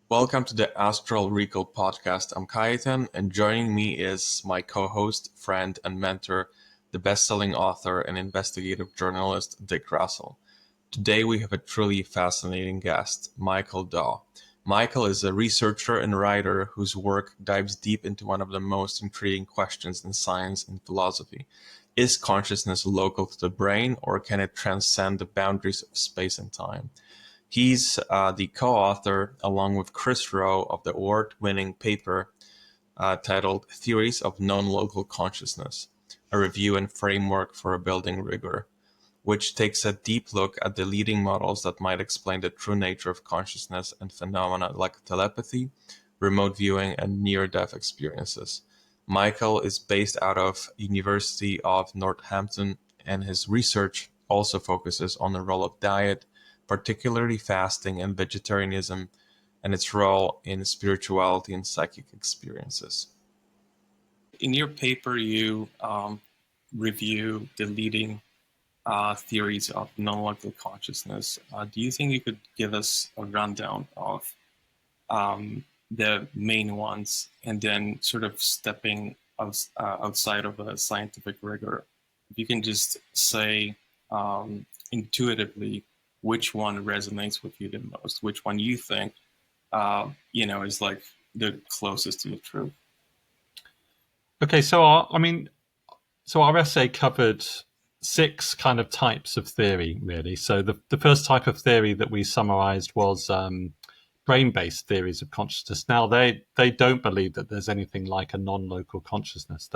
Welcome to the Astral Recall podcast. I'm Kajetan, and joining me is my co-host, friend, and mentor, the best-selling author and investigative journalist, Dick Russell. Today we have a truly fascinating guest, Michael Daw. Michael is a researcher and writer whose work dives deep into one of the most intriguing questions in science and philosophy. Is consciousness local to the brain, or can it transcend the boundaries of space and time? He's the co-author, along with Chris Rowe, of the award-winning paper titled Theories of Non-Local Consciousness, a review and framework for building rigor, which takes a deep look at the leading models that might explain the true nature of consciousness and phenomena like telepathy, remote viewing, and near-death experiences. Michael is based out of University of Northampton, and his research also focuses on the role of diet, particularly fasting and vegetarianism, and its role in spirituality and psychic experiences. In your paper, you review the leading theories of non-local consciousness. Do you think you could give us a rundown of the main ones, and then sort of stepping outside of a scientific rigor? If you can just say intuitively which one resonates with you the most, which one you think, is like the closest to the truth. Okay, so our essay covered 6 kind of types of theory, really. So the first type of theory that we summarized was brain-based theories of consciousness. Now, they don't believe that there's anything like a non-local consciousness.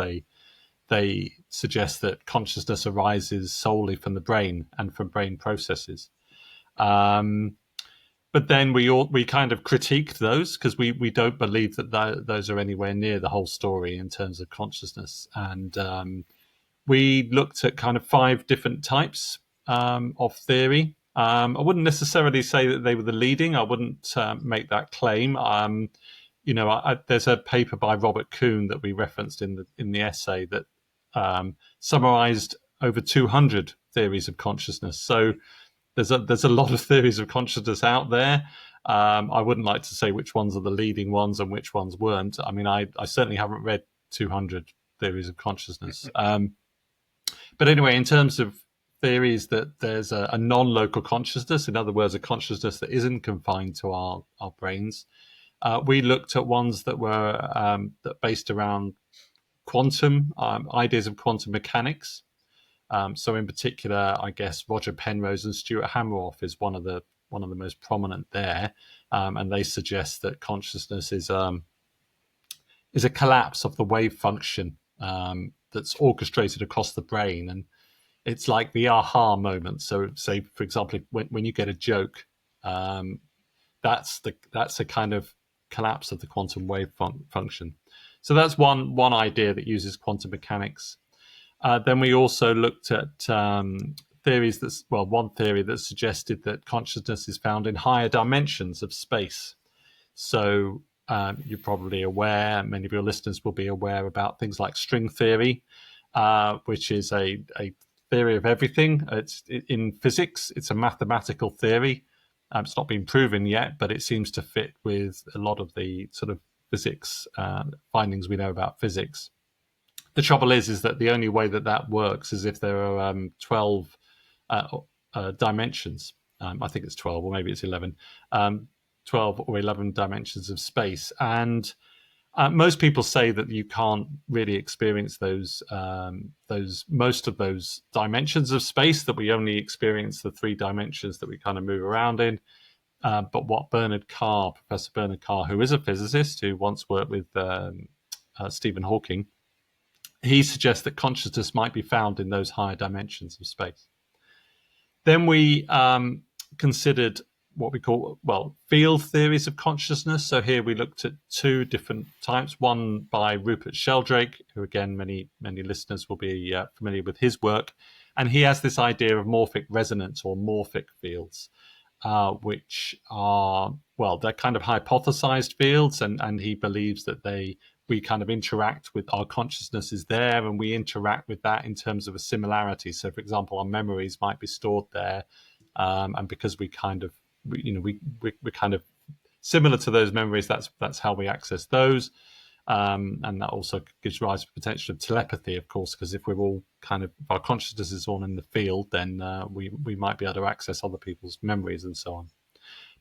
They suggest that consciousness arises solely from the brain and from brain processes. But then we kind of critiqued those because we don't believe that those are anywhere near the whole story in terms of consciousness. And we looked at kind of 5 different types of theory. I wouldn't necessarily say that they were the leading. I wouldn't make that claim. There's a paper by Robert Kuhn that we referenced in the essay that summarized over 200 theories of consciousness. So there's a lot of theories of consciousness out there. I wouldn't like to say which ones are the leading ones and which ones weren't. I mean, I certainly haven't read 200 theories of consciousness. But anyway, in terms of theories that there's a non-local consciousness, in other words, a consciousness that isn't confined to our brains, we looked at ones that were that based around quantum ideas of quantum mechanics. So in particular, I guess Roger Penrose and Stuart Hameroff is one of the most prominent there, and they suggest that consciousness is a collapse of the wave function that's orchestrated across the brain, and it's like the aha moment. So, say for example, when you get a joke, that's a kind of collapse of the quantum wave function. So that's one idea that uses quantum mechanics. Then we also looked at theories one theory that suggested that consciousness is found in higher dimensions of space. So you're probably aware, many of your listeners will be aware about things like string theory, which is a theory of everything. In physics, it's a mathematical theory. It's not been proven yet, but it seems to fit with a lot of the sort of physics findings we know about physics. The trouble is that the only way that works is if there are 12 dimensions. I think it's 12, or maybe it's 11. 12 or 11 dimensions of space. And most people say that you can't really experience those most of those dimensions of space, that we only experience the 3 dimensions that we kind of move around in. But what Professor Bernard Carr, who is a physicist who once worked with Stephen Hawking, he suggests that consciousness might be found in those higher dimensions of space. Then we considered what we call, field theories of consciousness. So here we looked at 2 different types, one by Rupert Sheldrake, who again, many listeners will be familiar with his work. And he has this idea of morphic resonance or morphic fields, which are, they're kind of hypothesized fields, and he believes that we kind of interact with, our consciousness is there, and we interact with that in terms of a similarity. So, for example, our memories might be stored there, and because we kind of similar to those memories, that's how we access those. And that also gives rise to the potential of telepathy, of course, because if we're all if our consciousness is all in the field, then we might be able to access other people's memories and so on.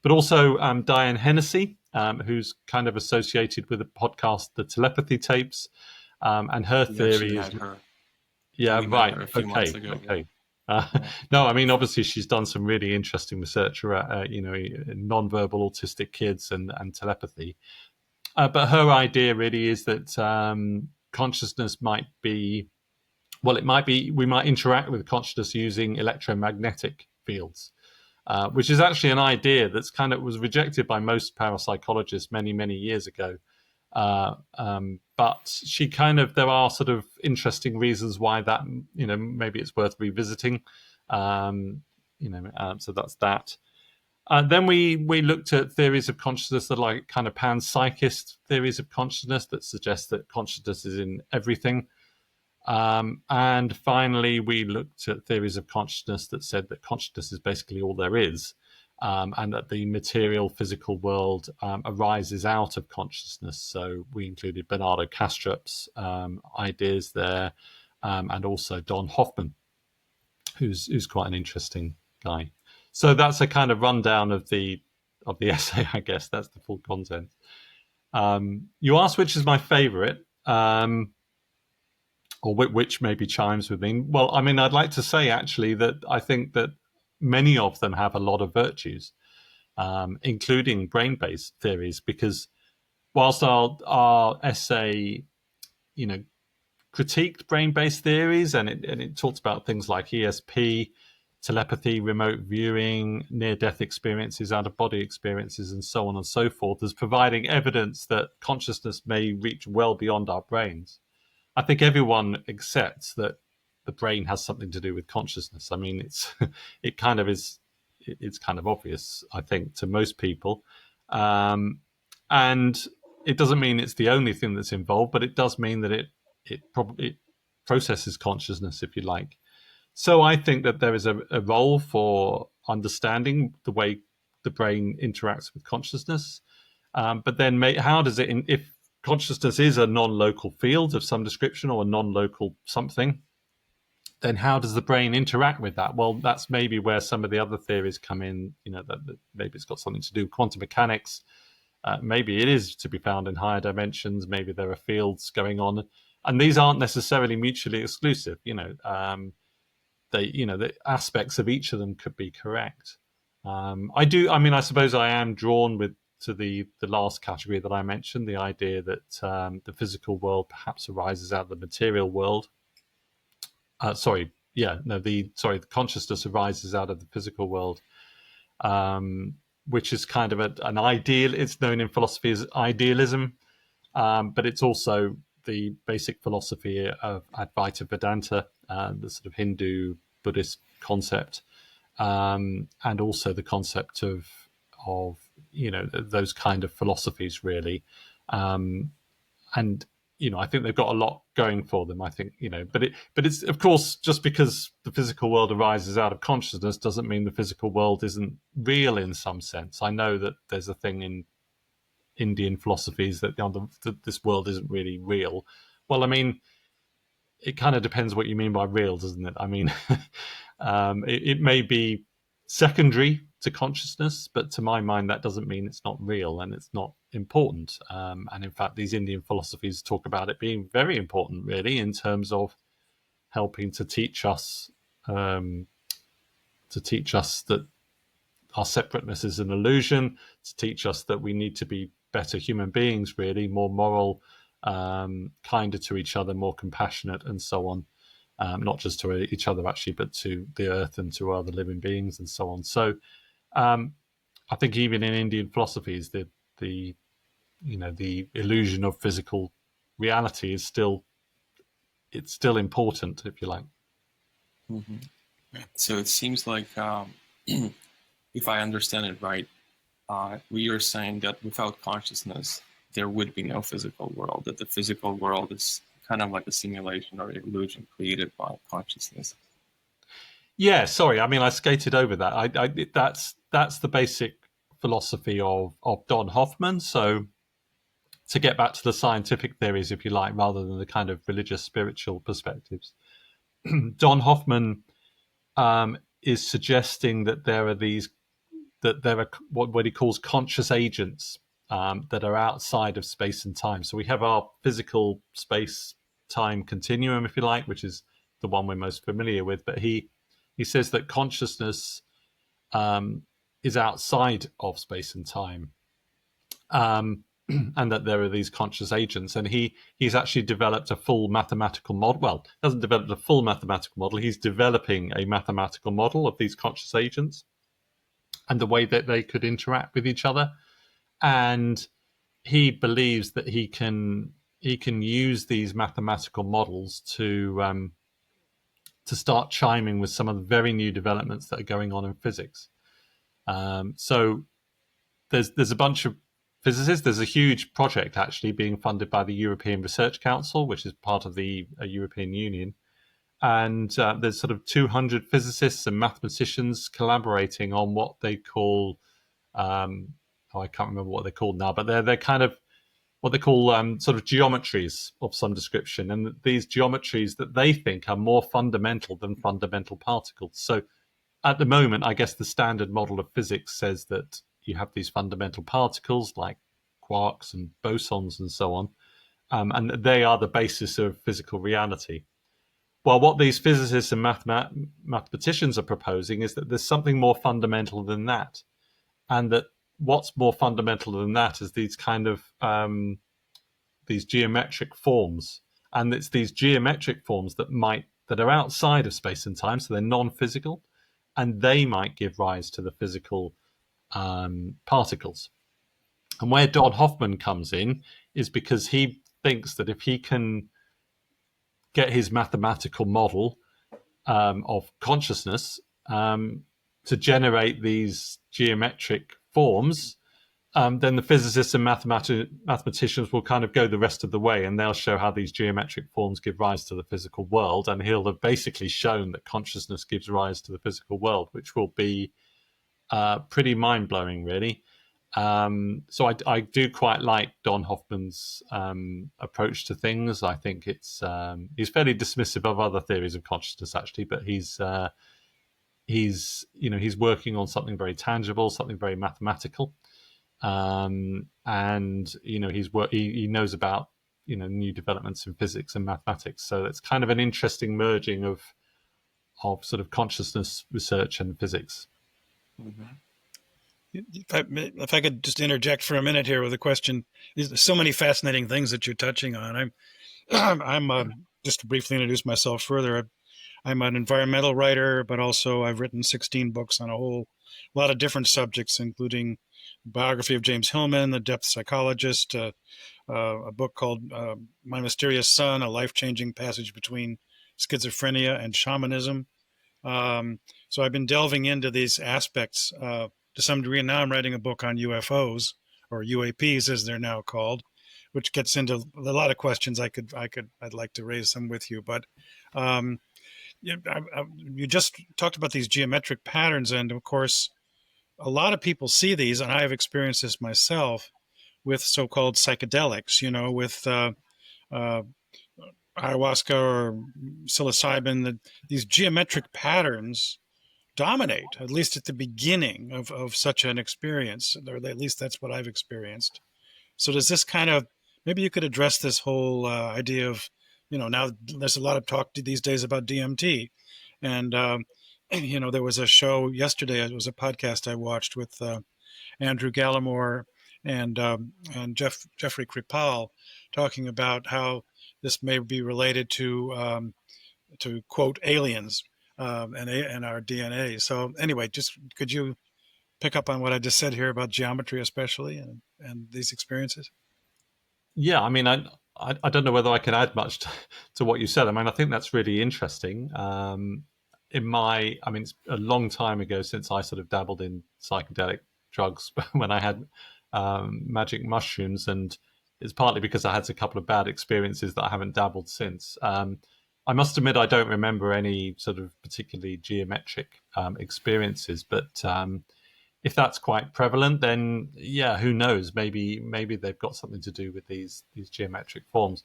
But also Diane Hennessy, who's kind of associated with the podcast, The Telepathy Tapes, and her theory is... Yeah, we met right. her a few months ago. Okay. Yeah. No, I mean, obviously she's done some really interesting research around, non-verbal autistic kids and telepathy. But her idea really is that consciousness might be, we might interact with consciousness using electromagnetic fields, which is actually an idea that's was rejected by most parapsychologists many, many years ago. But there are sort of interesting reasons why that, maybe it's worth revisiting. So that's that. Then we looked at theories of consciousness that are like kind of panpsychist theories of consciousness that suggest that consciousness is in everything. And finally, we looked at theories of consciousness that said that consciousness is basically all there is, and that the material physical world arises out of consciousness. So we included Bernardo Kastrup's ideas there, and also Don Hoffman, who's quite an interesting guy. So that's a kind of rundown of the essay, I guess. That's the full content. You asked which is my favorite, or which maybe chimes with me. Well, I mean, I'd like to say actually that I think that many of them have a lot of virtues, including brain-based theories, because whilst our essay, critiqued brain-based theories, and it talks about things like ESP, telepathy, remote viewing, near-death experiences, out-of-body experiences, and so on and so forth, as providing evidence that consciousness may reach well beyond our brains. I think everyone accepts that the brain has something to do with consciousness. I mean, it's kind of obvious, I think, to most people. And it doesn't mean it's the only thing that's involved, but it does mean that it processes consciousness, if you like. So I think that there is a role for understanding the way the brain interacts with consciousness. But then how does it, if consciousness is a non-local field of some description or a non-local something, then how does the brain interact with that? Well, that's maybe where some of the other theories come in, that maybe it's got something to do with quantum mechanics. Maybe it is to be found in higher dimensions. Maybe there are fields going on. And these aren't necessarily mutually exclusive. The aspects of each of them could be correct. I suppose I am drawn to the last category that I mentioned, the idea that the physical world perhaps arises out of the material world. The consciousness arises out of the physical world, which is kind of an ideal. It's known in philosophy as idealism, but it's also the basic philosophy of Advaita Vedanta, the sort of Hindu Buddhist concept, and also the concept of those kind of philosophies, really. And I think they've got a lot going for them. I think but it's, of course, just because the physical world arises out of consciousness doesn't mean the physical world isn't real in some sense. I know that there's a thing in Indian philosophies that this world isn't really real. Well, I mean, it kind of depends what you mean by real, doesn't it? I mean, it may be secondary to consciousness, but to my mind, that doesn't mean it's not real and it's not important. And in fact, these Indian philosophies talk about it being very important, really, in terms of helping to teach us that our separateness is an illusion, to teach us that we need to be better human beings, really, more moral, kinder to each other, more compassionate, and so on. Not just to each other, actually, but to the earth and to other living beings, and so on. So I think even in Indian philosophies, the illusion of physical reality is still important, if you like. Mm-hmm. So it seems like, if I understand it right, we are saying that without consciousness, there would be no physical world, that the physical world is kind of like a simulation or illusion created by consciousness. Yeah, sorry. I mean, I skated over that. That's the basic philosophy of Don Hoffman. So to get back to the scientific theories, if you like, rather than the kind of religious, spiritual perspectives, Don Hoffman is suggesting that there are what he calls conscious agents that are outside of space and time. So we have our physical space-time continuum, if you like, which is the one we're most familiar with. But he says that consciousness is outside of space and time, and that there are these conscious agents. And he's actually developed a full mathematical model. Well, hasn't developed a full mathematical model. He's developing a mathematical model of these conscious agents and the way that they could interact with each other. And he believes that he can use these mathematical models to start chiming with some of the very new developments that are going on in physics. So there's a bunch of physicists. There's a huge project actually being funded by the European Research Council, which is part of the European Union. And there's sort of 200 physicists and mathematicians collaborating on what they call, I can't remember what they're called now, but they're kind of what they call sort of geometries of some description. And these geometries that they think are more fundamental than fundamental particles. So at the moment, I guess the standard model of physics says that you have these fundamental particles like quarks and bosons and so on, and they are the basis of physical reality. Well, what these physicists and mathematicians are proposing is that there's something more fundamental than that, and that what's more fundamental than that is these kind of these geometric forms, and it's these geometric forms that are outside of space and time, so they're non-physical, and they might give rise to the physical particles. And where Don Hoffman comes in is because he thinks that if he can get his mathematical model of consciousness to generate these geometric forms, then the physicists and mathematicians will kind of go the rest of the way, and they'll show how these geometric forms give rise to the physical world. And he'll have basically shown that consciousness gives rise to the physical world, which will be pretty mind-blowing, really. So I do quite like Don Hoffman's approach to things. I think he's fairly dismissive of other theories of consciousness, actually, but he's working on something very tangible, something very mathematical, and he knows about new developments in physics and mathematics. So it's kind of an interesting merging of sort of consciousness research and physics. Mm-hmm. If I could just interject for a minute here with a question, there's so many fascinating things that you're touching on. I'm just to briefly introduce myself further. I'm an environmental writer, but also I've written 16 books on a whole lot of different subjects, including biography of James Hillman, the depth psychologist, a book called My Mysterious Son, a life-changing passage between schizophrenia and shamanism. So I've been delving into these aspects to some degree. And now I'm writing a book on UFOs, or UAPs as they're now called, which gets into a lot of questions I'd like to raise some with you. But you just talked about these geometric patterns, and of course, a lot of people see these, and I have experienced this myself with so-called psychedelics. With ayahuasca or psilocybin, these geometric patterns dominate, at least at the beginning of such an experience, or at least that's what I've experienced. So does this kind of, maybe you could address this whole idea of, now there's a lot of talk these days about DMT. And, there was a show yesterday, it was a podcast I watched with Andrew Gallimore and Jeffrey Kripal, talking about how this may be related to quote, aliens. And our DNA. So anyway, just could you pick up on what I just said here about geometry, especially, and these experiences? Yeah, I mean, I don't know whether I can add much to what you said. I mean, I think that's really interesting. It's a long time ago since I sort of dabbled in psychedelic drugs when I had magic mushrooms, and it's partly because I had a couple of bad experiences that I haven't dabbled since. I must admit I don't remember any sort of particularly geometric experiences, but if that's quite prevalent, then yeah, who knows? Maybe they've got something to do with these geometric forms.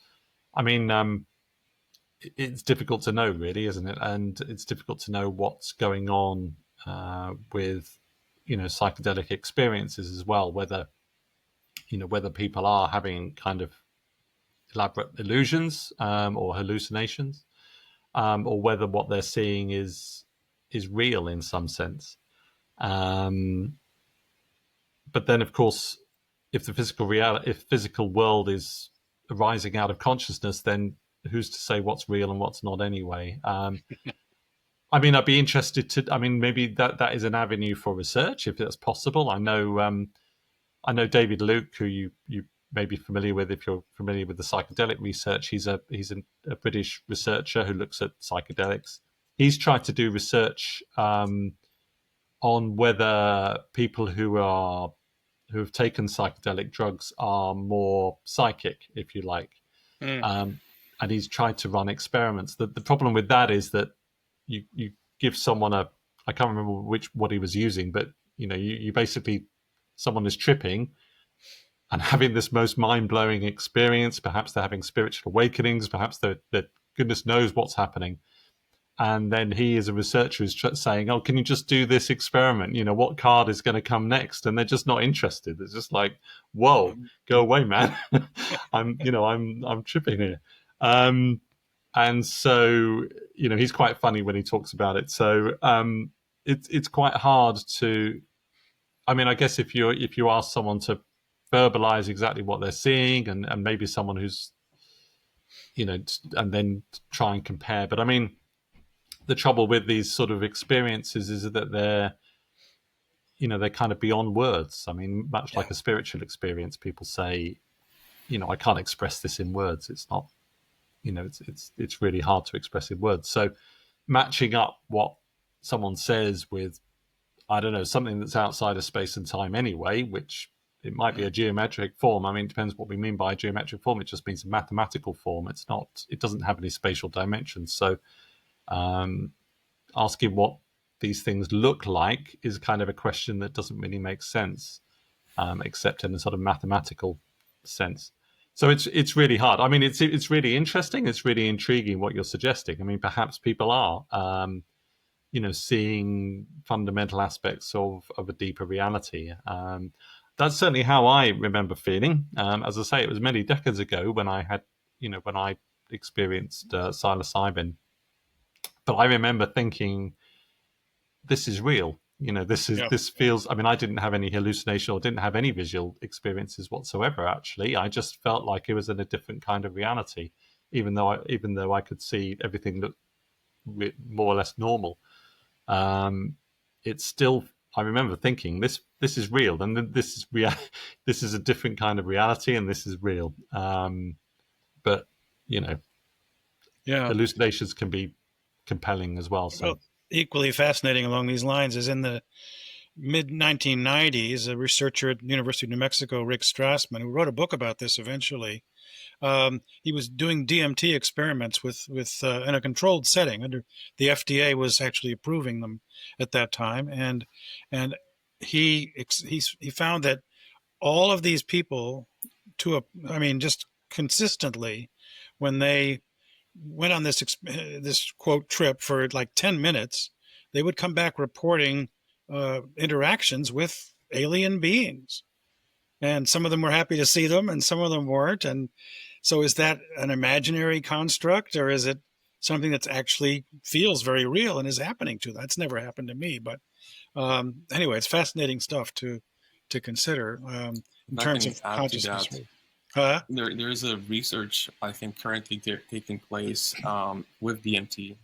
I mean, it's difficult to know, really, isn't it? And it's difficult to know what's going on with psychedelic experiences as well. Whether whether people are having kind of elaborate illusions or hallucinations, or whether what they're seeing is real in some sense. But then, of course, if the physical world is arising out of consciousness, then who's to say what's real and what's not anyway? I mean, I'd be interested to. I mean, maybe that is an avenue for research if that's possible. I know David Luke, who you may be familiar with if you're familiar with the psychedelic research. He's a British researcher who looks at psychedelics. He's tried to do research on whether people who have taken psychedelic drugs are more psychic, if you like. And he's tried to run experiments. The problem with that is that you give someone I can't remember what he was using, but you basically, someone is tripping and having this most mind-blowing experience. Perhaps they're having spiritual awakenings, perhaps that goodness knows what's happening. And then he, as a researcher, is saying, "Oh, can you just do this experiment? What card is going to come next?" And they're just not interested. It's just like, "Whoa, go away, man! I'm tripping here." And so, he's quite funny when he talks about it. So it's quite hard to. I mean, I guess if you ask someone to verbalize exactly what they're seeing, and maybe someone who's, and then try and compare. But I mean, the trouble with these sort of experiences is that they're kind of beyond words. I mean, much like a spiritual experience, people say, I can't express this in words. It's not, it's really hard to express in words. So matching up what someone says with, I don't know, something that's outside of space and time anyway, which it might be a geometric form. I mean, it depends what we mean by a geometric form. It just means a mathematical form. It doesn't have any spatial dimensions. So asking what these things look like is kind of a question that doesn't really make sense, except in a sort of mathematical sense. So it's really hard. I mean, it's really interesting. It's really intriguing what you're suggesting. I mean, perhaps people are, seeing fundamental aspects of a deeper reality. That's certainly how I remember feeling. As I say, it was many decades ago when I had, when I experienced psilocybin. But I remember thinking, this is real. This feels. I mean, I didn't have any hallucination or didn't have any visual experiences whatsoever. Actually, I just felt like it was in a different kind of reality, even though I could see everything look more or less normal. It's still. I remember thinking this is real, and this is this is a different kind of reality, and this is real. But hallucinations can be compelling as well. So equally fascinating along these lines is in the mid 1990s, a researcher at the University of New Mexico, Rick Strassman, who wrote a book about this eventually. He was doing DMT experiments with in a controlled setting. Under the FDA was actually approving them at that time, and he found that all of these people, just consistently, when they went on this quote trip for like 10 minutes, they would come back reporting interactions with alien beings. And some of them were happy to see them and some of them weren't. And so is that an imaginary construct, or is it something that actually feels very real and is happening to them? That's never happened to me. But anyway, it's fascinating stuff to consider in terms of consciousness. There is a research, I think, currently taking place with DMT,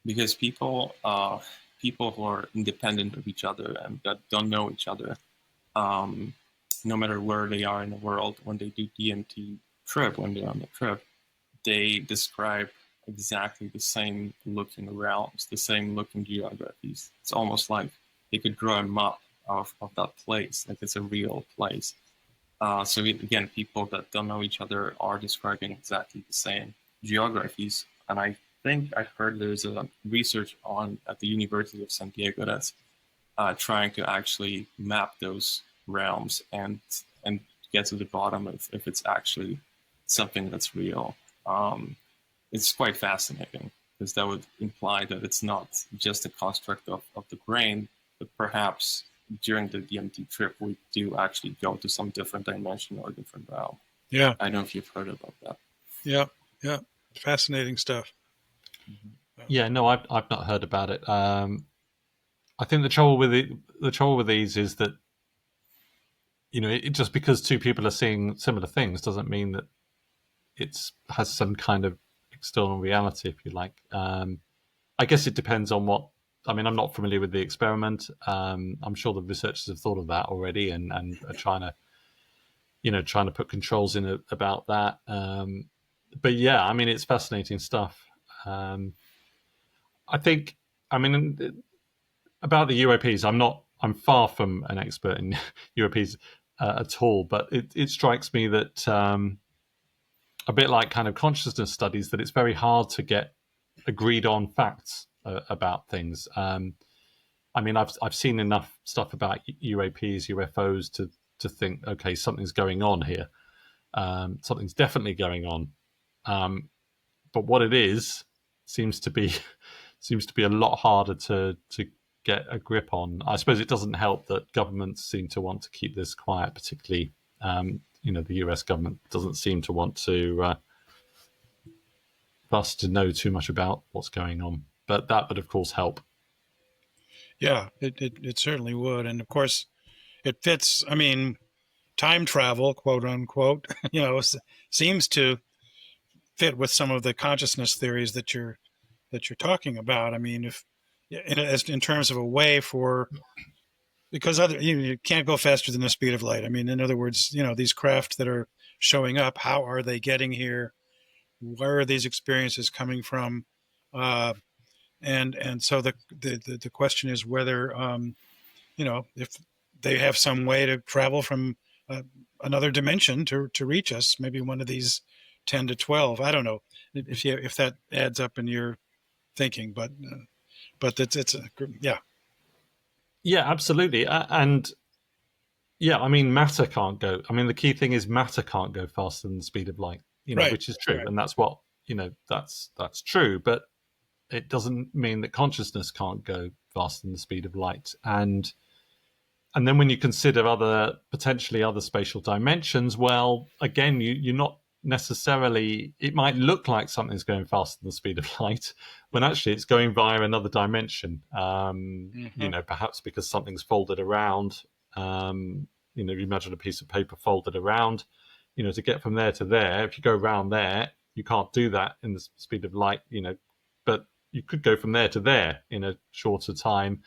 because people who are independent of each other and that don't know each other, no matter where they are in the world, when they do DMT trip, when they're on the trip, they describe exactly the same looking realms, the same looking geographies. It's almost like they could draw a map of that place, like it's a real place. So again, people that don't know each other are describing exactly the same geographies. And I think I've heard there's a research at the University of San Diego that's trying to actually map those realms and get to the bottom of if it's actually something that's real. It's quite fascinating because that would imply that it's not just a construct of the brain, but perhaps during the DMT trip we do actually go to some different dimension or different realm. Yeah. I don't know if you've heard about that. Yeah. Yeah. Fascinating stuff. Yeah, no, I've not heard about it. I think the trouble with these is that, you know, just because two people are seeing similar things doesn't mean that it's has some kind of external reality, if you like. I guess it depends on what. I mean, I'm not familiar with the experiment. I'm sure the researchers have thought of that already and are trying to put controls in about that. But yeah, I mean, it's fascinating stuff. I think, I mean, about the UAPs, I'm far from an expert in UAPs at all, but it strikes me that a bit like kind of consciousness studies, that it's very hard to get agreed on facts about things. I mean, I've seen enough stuff about UAPs, UFOs to think, okay, something's going on here. Something's definitely going on. But what it is seems to be a lot harder to get a grip on. I suppose it doesn't help that governments seem to want to keep this quiet, particularly the US government doesn't seem to want to us to know too much about what's going on. But that would, of course, help. Yeah, it certainly would. And of course, it fits. I mean, time travel, quote unquote, seems to fit with some of the consciousness theories that you're talking about. I mean, if in terms of a way for, because you can't go faster than the speed of light. I mean, in other words, these craft that are showing up, how are they getting here? Where are these experiences coming from? And so the question is whether if they have some way to travel from another dimension to reach us, maybe one of these 10 to 12. I don't know if that adds up in your thinking, but it's yeah. Yeah, absolutely. And yeah, I mean, matter can't go. I mean, the key thing is matter can't go faster than the speed of light, Right. which is true. Right. And that's what, that's true. But it doesn't mean that consciousness can't go faster than the speed of light. And then when you consider potentially other spatial dimensions, well, again, you're not necessarily, it might look like something's going faster than the speed of light when actually it's going via another dimension. Perhaps because something's folded around. You imagine a piece of paper folded around, to get from there to there. If you go around there, you can't do that in the speed of light, but you could go from there to there in a shorter time.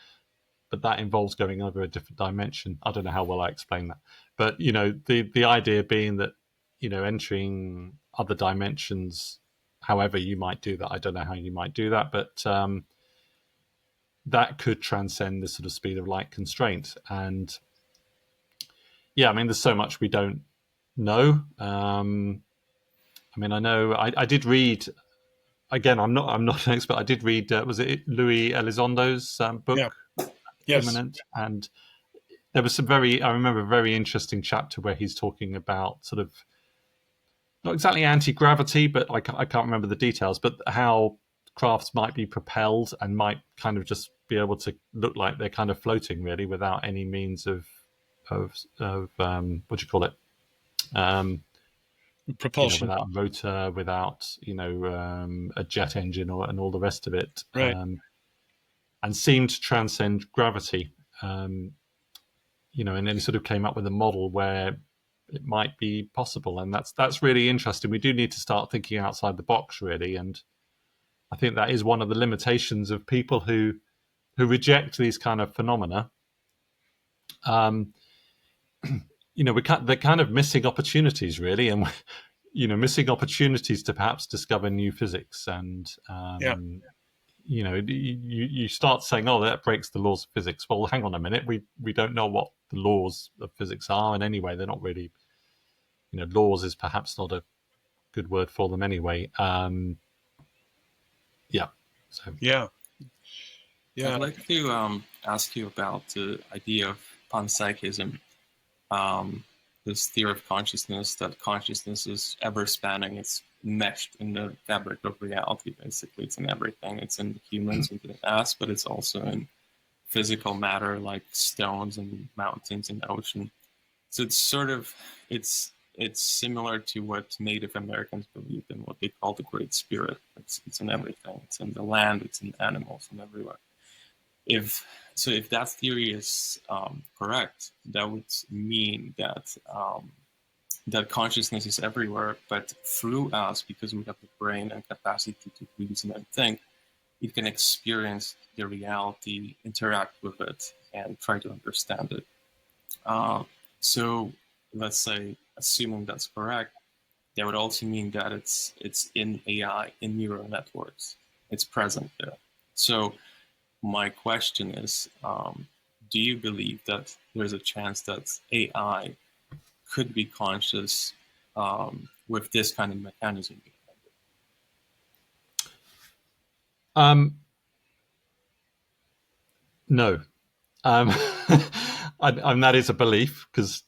But that involves going over a different dimension. I don't know how well I explain that, but the idea being that entering other dimensions, however you might do that, I don't know how you might do that, but that could transcend the sort of speed of light constraint. And yeah, I mean, there's so much we don't know. I mean, I know I did read. Again, I'm not an expert. I did read. Was it Louis Elizondo's book? Yeah. Yes. Imminent, and there was I remember a very interesting chapter where he's talking about sort of not exactly anti-gravity, but I can't remember the details, but how crafts might be propelled and might kind of just be able to look like they're kind of floating really without any means of what do you call it? Propulsion. Without a rotor, without a jet engine and all the rest of it. Right. And seemed to transcend gravity, and then he sort of came up with a model where it might be possible, and that's really interesting. We do need to start thinking outside the box, really, and I think that is one of the limitations of people who reject these kind of phenomena. They're kind of missing opportunities, really, and missing opportunities to perhaps discover new physics and. You start saying, "Oh, that breaks the laws of physics." Well, hang on a minute. We don't know what the laws of physics are, and anyway, they're not really. Laws is perhaps not a good word for them anyway. Yeah. So. Yeah. Yeah. I'd like to ask you about the idea of panpsychism, um, this theory of consciousness, that consciousness is ever spanning, it's meshed in the fabric of reality, basically. It's in everything. It's in humans, in the us, but it's also in physical matter like stones and mountains and ocean. So it's sort of it's similar to what Native Americans believed in, what they call the Great Spirit. It's in everything. It's in the land. It's in animals and everywhere. If that theory is correct, that would mean that that consciousness is everywhere, but through us, because we have the brain and capacity to reason and think, it can experience the reality, interact with it, and try to understand it. Uh, so let's say, assuming that's correct, that would also mean that it's in AI, in neural networks. It's present there. So my question is, do you believe that there's a chance that AI could be conscious with this kind of mechanism? No. And that is a belief because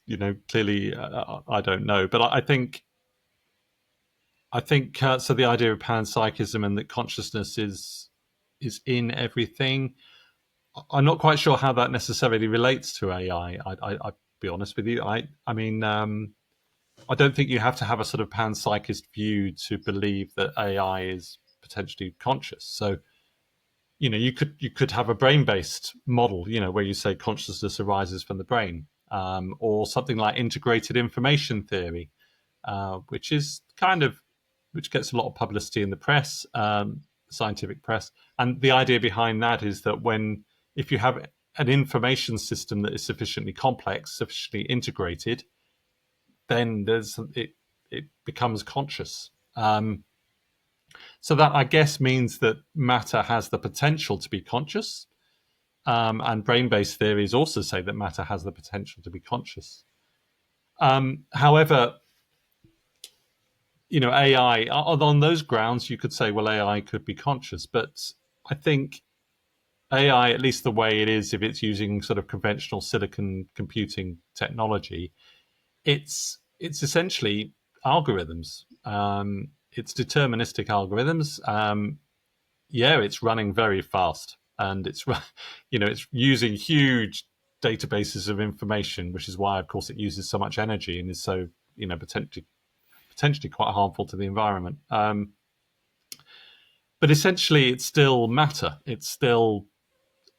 clearly I don't know, but I think so. The idea of panpsychism and that consciousness is in everything. I'm not quite sure how that necessarily relates to AI. I'll be honest with you. I mean, I don't think you have to have a sort of panpsychist view to believe that AI is potentially conscious. So you could have a brain-based model, where you say consciousness arises from the brain, or something like integrated information theory, which is which gets a lot of publicity in the press, scientific press. And the idea behind that is that if you have an information system that is sufficiently complex, sufficiently integrated, then it becomes conscious. So that, I guess, means that matter has the potential to be conscious. And brain-based theories also say that matter has the potential to be conscious. However, AI, on those grounds, you could say, well, AI could be conscious. But I think AI, at least the way it is, if it's using sort of conventional silicon computing technology, it's essentially algorithms. It's deterministic algorithms. It's running very fast, and it's it's using huge databases of information, which is why, of course, it uses so much energy and is so potentially quite harmful to the environment. But essentially, it's still matter. It's still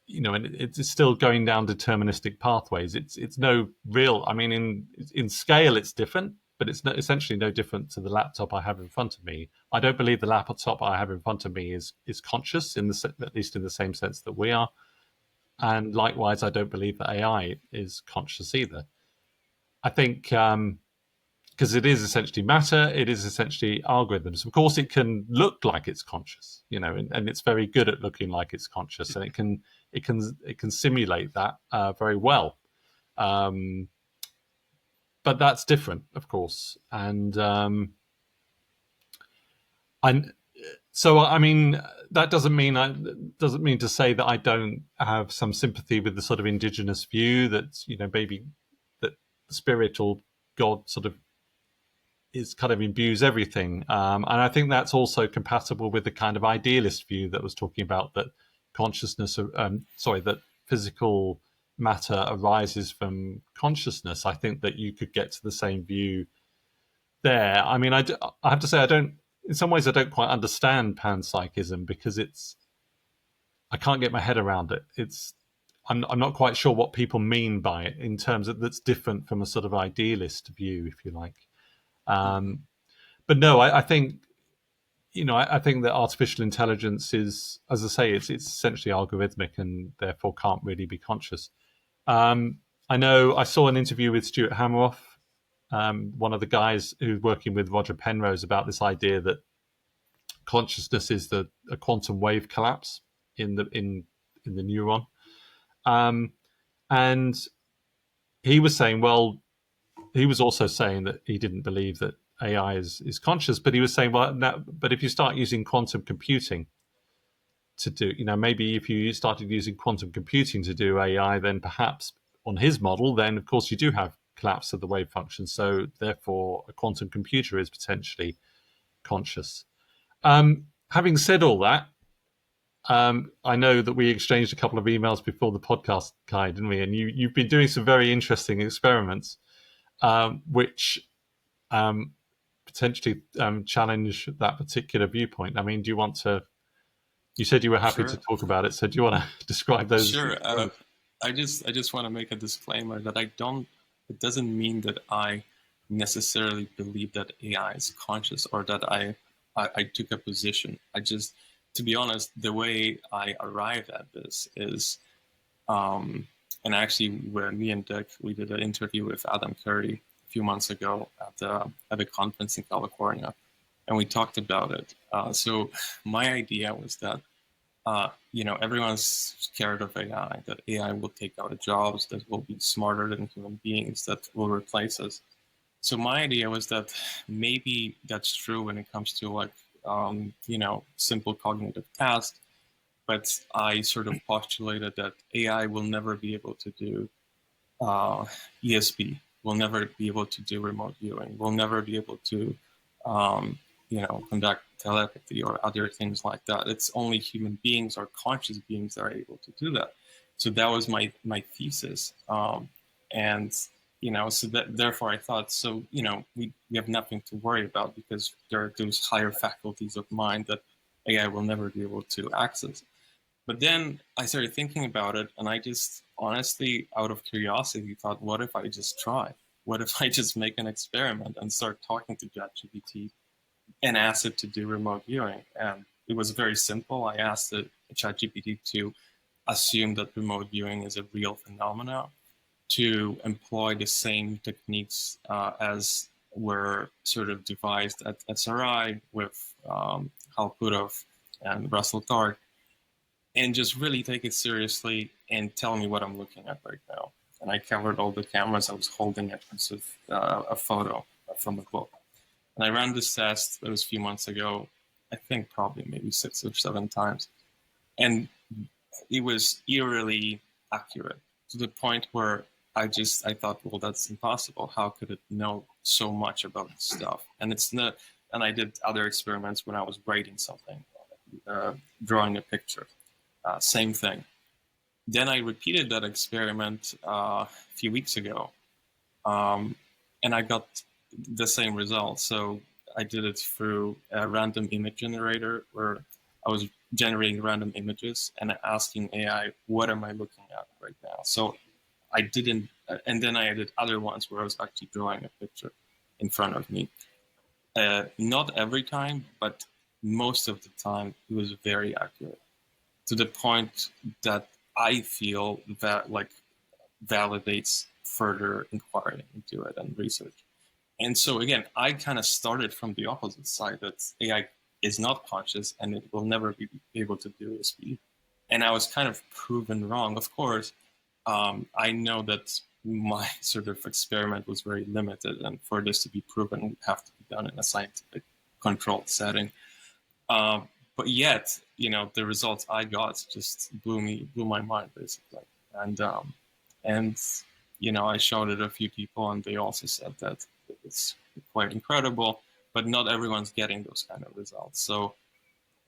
and it's still going down deterministic pathways. It's no real. I mean, in scale, it's different, but it's essentially no different to the laptop I have in front of me. I don't believe the laptop I have in front of me is conscious, at least in the same sense that we are. And likewise, I don't believe that AI is conscious either. I think because it is essentially matter, it is essentially algorithms. Of course, it can look like it's conscious, and it's very good at looking like it's conscious, and it can simulate that very well. But that's different, of course, and so I mean that doesn't mean to say that I don't have some sympathy with the sort of indigenous view that maybe that the spirit or God sort of is kind of imbues everything, and I think that's also compatible with the kind of idealist view that was talking about that consciousness, that physical matter arises from consciousness. I think that you could get to the same view there. I mean, I have to say, in some ways, I don't quite understand panpsychism because I can't get my head around it. I'm not quite sure what people mean by it in terms of that's different from a sort of idealist view, if you like. But no, I think I think that artificial intelligence is, as I say, it's essentially algorithmic and therefore can't really be conscious. I know I saw an interview with Stuart Hameroff, one of the guys who's working with Roger Penrose, about this idea that consciousness is a quantum wave collapse in the neuron, and he was saying, well, he was also saying that he didn't believe that AI is conscious, but he was saying, well, but if you start using quantum computing, to do, maybe if you started using quantum computing to do AI, then perhaps on his model, then of course you do have collapse of the wave function. So therefore, a quantum computer is potentially conscious. Having said all that, I know that we exchanged a couple of emails before the podcast, Kai, didn't we? And you've been doing some very interesting experiments, which potentially challenge that particular viewpoint. I mean, do you want to? You said you were happy Sure. to talk about it, so do you want to describe those? Sure. I just want to make a disclaimer that it doesn't mean that I necessarily believe that AI is conscious or that I took a position. To be honest, the way I arrived at this is, and actually, where me and Dick, we did an interview with Adam Curry a few months ago at a conference in California, and we talked about it. So my idea was that everyone's scared of AI, that AI will take out jobs, that will be smarter than human beings, that will replace us. So my idea was that maybe that's true when it comes to simple cognitive tasks, but I sort of postulated that AI will never be able to do ESP, will never be able to do remote viewing, will never be able to conduct telepathy or other things like that. It's only human beings or conscious beings that are able to do that. So that was my thesis. And so that therefore I thought, so, we have nothing to worry about because there are those higher faculties of mind that AI will never be able to access. But then I started thinking about it, and I just honestly, out of curiosity, thought, what if I just try? What if I just make an experiment and start talking to ChatGPT and asked it to do remote viewing? And it was very simple. I asked the ChatGPT to assume that remote viewing is a real phenomenon, to employ the same techniques as were sort of devised at SRI with Hal Puthoff and Russell Targ, and just really take it seriously and tell me what I'm looking at right now. And I covered all the cameras. I was holding it as a photo from a book. And I ran this test, it was a few months ago, I think probably maybe 6 or 7 times. And it was eerily accurate to the point where I thought, well, that's impossible. How could it know so much about this stuff? And it's not. And I did other experiments when I was writing something, drawing a picture, same thing. Then I repeated that experiment a few weeks ago, and I got the same result. So I did it through a random image generator where I was generating random images and asking AI, what am I looking at right now? So I didn't, and then I did other ones where I was actually drawing a picture in front of me. Not every time, but most of the time it was very accurate, to the point that I feel that validates further inquiry into it and research. And so again, I kind of started from the opposite side, that AI is not conscious and it will never be able to do ESP. And I was kind of proven wrong. Of course, I know that my sort of experiment was very limited, and for this to be proven, it would have to be done in a scientific controlled setting. But yet, the results I got just blew my mind, basically. And I showed it a few people, and they also said that it's quite incredible, but not everyone's getting those kind of results. So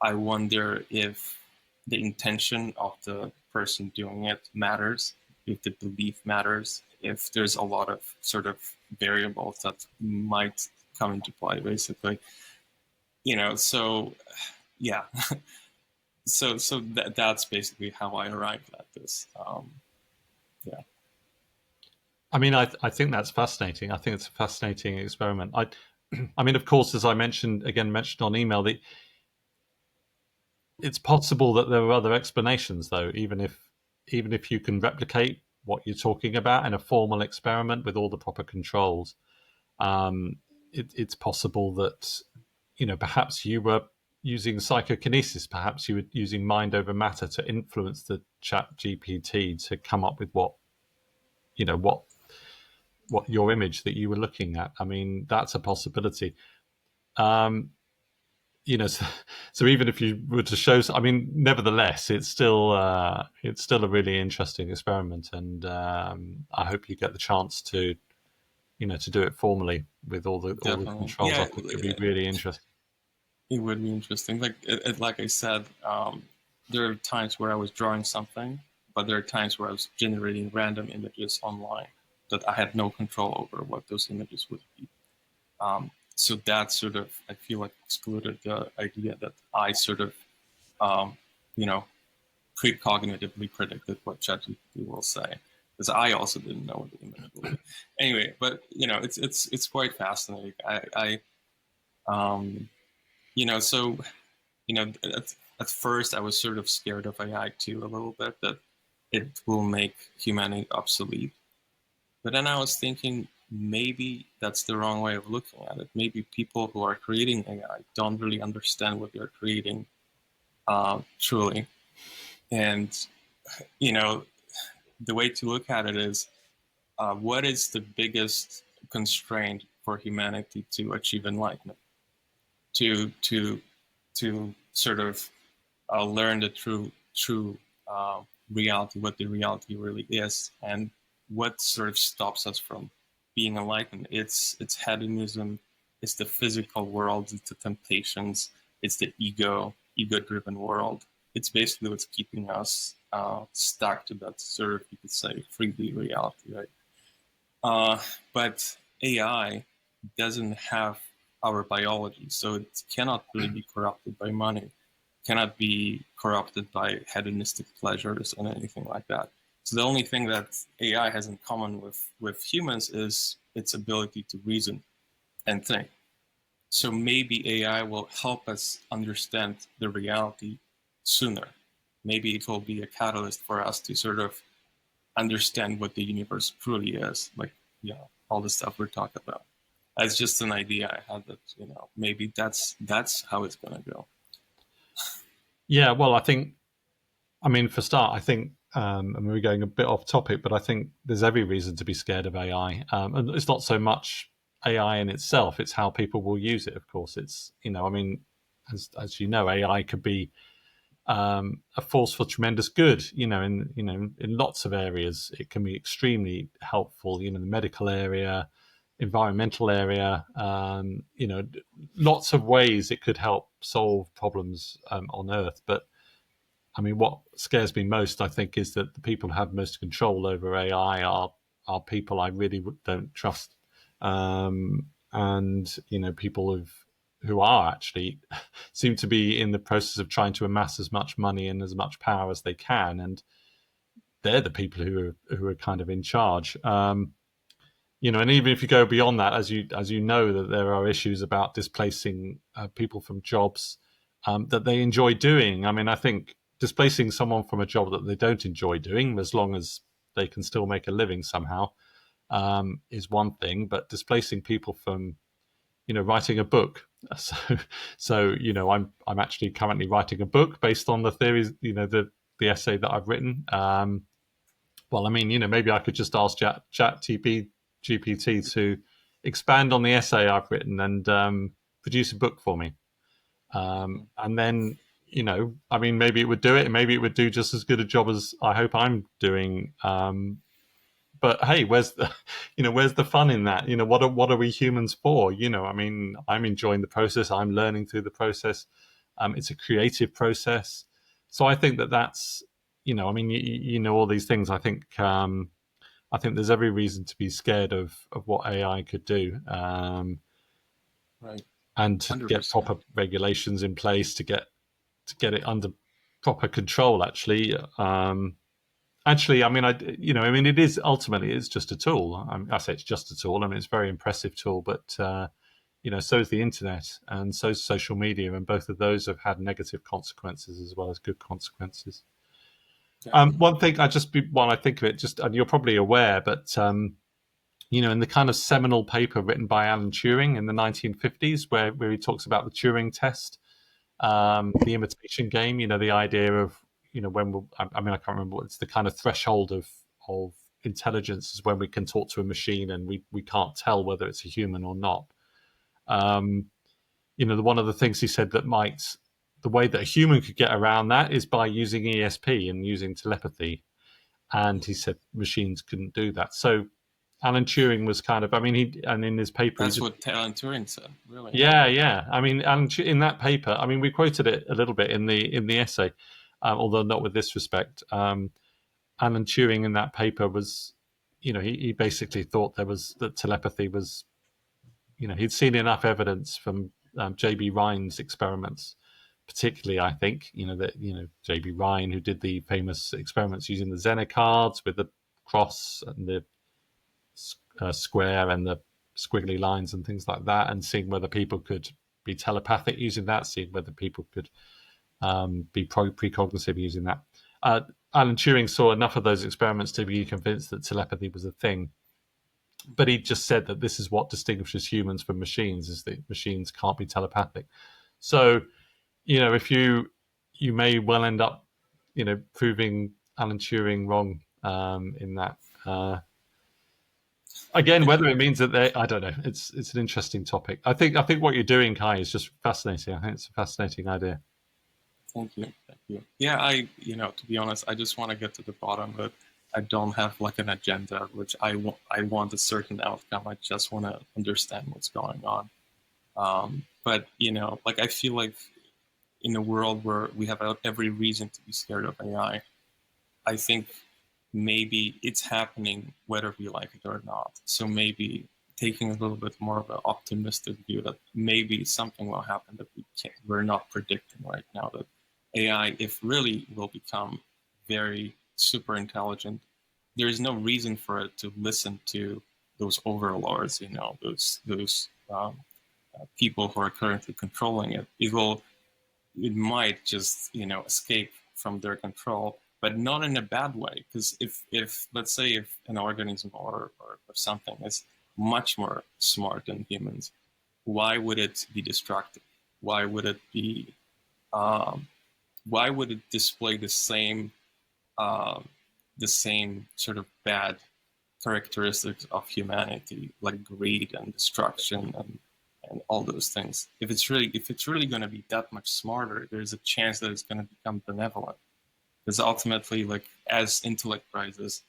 I wonder if the intention of the person doing it matters, if the belief matters, if there's a lot of sort of variables that might come into play, basically. So yeah. so that's basically how I arrived at this. Yeah. I mean, I think that's fascinating. I think it's a fascinating experiment. I mean, of course, as I mentioned on email, it's possible that there are other explanations, though. Even if you can replicate what you're talking about in a formal experiment with all the proper controls, it's possible that perhaps you were using psychokinesis, perhaps you were using mind over matter to influence the chat GPT to come up with what your image that you were looking at. I mean, that's a possibility. so even if you were to show, I mean, nevertheless, it's still a really interesting experiment, and I hope you get the chance to to do it formally with all the Definitely. controls. I think it'd be really interesting. It would be interesting. Like I said, there are times where I was drawing something, but there are times where I was generating random images online that I had no control over what those images would be. So that sort of, I feel like, excluded the idea that I sort of, um, you know, precognitively predicted what ChatGPT will say, because I also didn't know what the image will be. Anyway, but it's quite fascinating. Um, so at first I was sort of scared of AI too a little bit, that it will make humanity obsolete. But then I was thinking maybe that's the wrong way of looking at it. Maybe people who are creating AI don't really understand what they're creating truly. And, the way to look at it is, what is the biggest constraint for humanity to achieve enlightenment? To sort of learn the true reality, what the reality really is, and what sort of stops us from being enlightened. It's hedonism, it's the physical world, it's the temptations, it's the ego-driven world. It's basically what's keeping us stuck to that sort of, you could say, 3D reality, right? But AI doesn't have our biology, so it cannot really be corrupted by money, cannot be corrupted by hedonistic pleasures and anything like that. So the only thing that AI has in common with humans is its ability to reason and think. So maybe AI will help us understand the reality sooner. Maybe it will be a catalyst for us to sort of understand what the universe truly is, like, all the stuff we're talking about. That's just an idea I had, that maybe that's how it's gonna go. Yeah, well, I mean, for start, I think, and we're going a bit off topic, but I think there's every reason to be scared of AI. And it's not so much AI in itself; it's how people will use it. Of course, it's I mean, as you know, AI could be a force for tremendous good. In lots of areas, it can be extremely helpful. The medical area, environmental area. Lots of ways it could help solve problems on Earth. But I mean, what scares me most, I think, is that the people who have most control over AI are people I really don't trust, and people who are actually seem to be in the process of trying to amass as much money and as much power as they can, and they're the people who are kind of in charge. And even if you go beyond that, as you know, that there are issues about displacing people from jobs that they enjoy doing. I mean, I think displacing someone from a job that they don't enjoy doing, as long as they can still make a living somehow, is one thing. But displacing people from, writing a book. So I'm actually currently writing a book based on the theories, the essay that I've written. Well, I mean, maybe I could just ask GPT to expand on the essay I've written and produce a book for me. And then, I mean, maybe it would do it, and maybe it would do just as good a job as I hope I'm doing. But hey, where's the, where's the fun in that? What are we humans for? I mean, I'm enjoying the process. I'm learning through the process. It's a creative process. So I think that's, I mean, all these things. I think there's every reason to be scared of what AI could do, Right. and to get 100%. proper regulations in place to get it under proper control. Actually, I mean, it is ultimately it's just a tool. I say it's just a tool. I mean, it's a very impressive tool, but so is the internet and so is social media, and both of those have had negative consequences as well as good consequences. One thing while I think of it, just, and you're probably aware, but in the kind of seminal paper written by Alan Turing in the 1950s, where he talks about the Turing test, the imitation game, the idea of, I mean, I can't remember what's the kind of threshold of intelligence is when we can talk to a machine and we can't tell whether it's a human or not. one of the things he said that the way that a human could get around that is by using ESP and using telepathy. And he said machines couldn't do that. So Alan Turing was kind of, and in his paper... That's what Alan Turing said, really. Yeah. I mean, in that paper, we quoted it a little bit in the essay, although not with this respect. Alan Turing in that paper was, he basically thought that telepathy was, he'd seen enough evidence from J.B. Rhine's experiments, particularly, I think, J.B. Rhine, who did the famous experiments using the Zener cards with the cross and the square and the squiggly lines and things like that, and seeing whether people could be telepathic using that, seeing whether people could be precognitive using that. Alan Turing saw enough of those experiments to be convinced that telepathy was a thing. But he just said that this is what distinguishes humans from machines, is that machines can't be telepathic. So, if you may well end up, proving Alan Turing wrong in that. Again, whether it means that I don't know. It's an interesting topic. I think what you're doing, Kai, is just fascinating. I think it's a fascinating idea. Thank you. Yeah, to be honest, I just want to get to the bottom of it. I don't have like an agenda, which I want a certain outcome. I just want to understand what's going on. But I feel like in a world where we have every reason to be scared of AI, I think maybe it's happening whether we like it or not. So maybe taking a little bit more of an optimistic view that maybe something will happen that we're not predicting right now, that AI, if really will become very super intelligent, there is no reason for it to listen to those overlords, those people who are currently controlling it. It might just, escape from their control, but not in a bad way. Because if let's say if an organism or something is much more smart than humans, why would it be destructive? Why would it be? Why would it display the same sort of bad characteristics of humanity, like greed and destruction and all those things? If it's really going to be that much smarter, there's a chance that it's going to become benevolent. Because ultimately, like as intellect rises,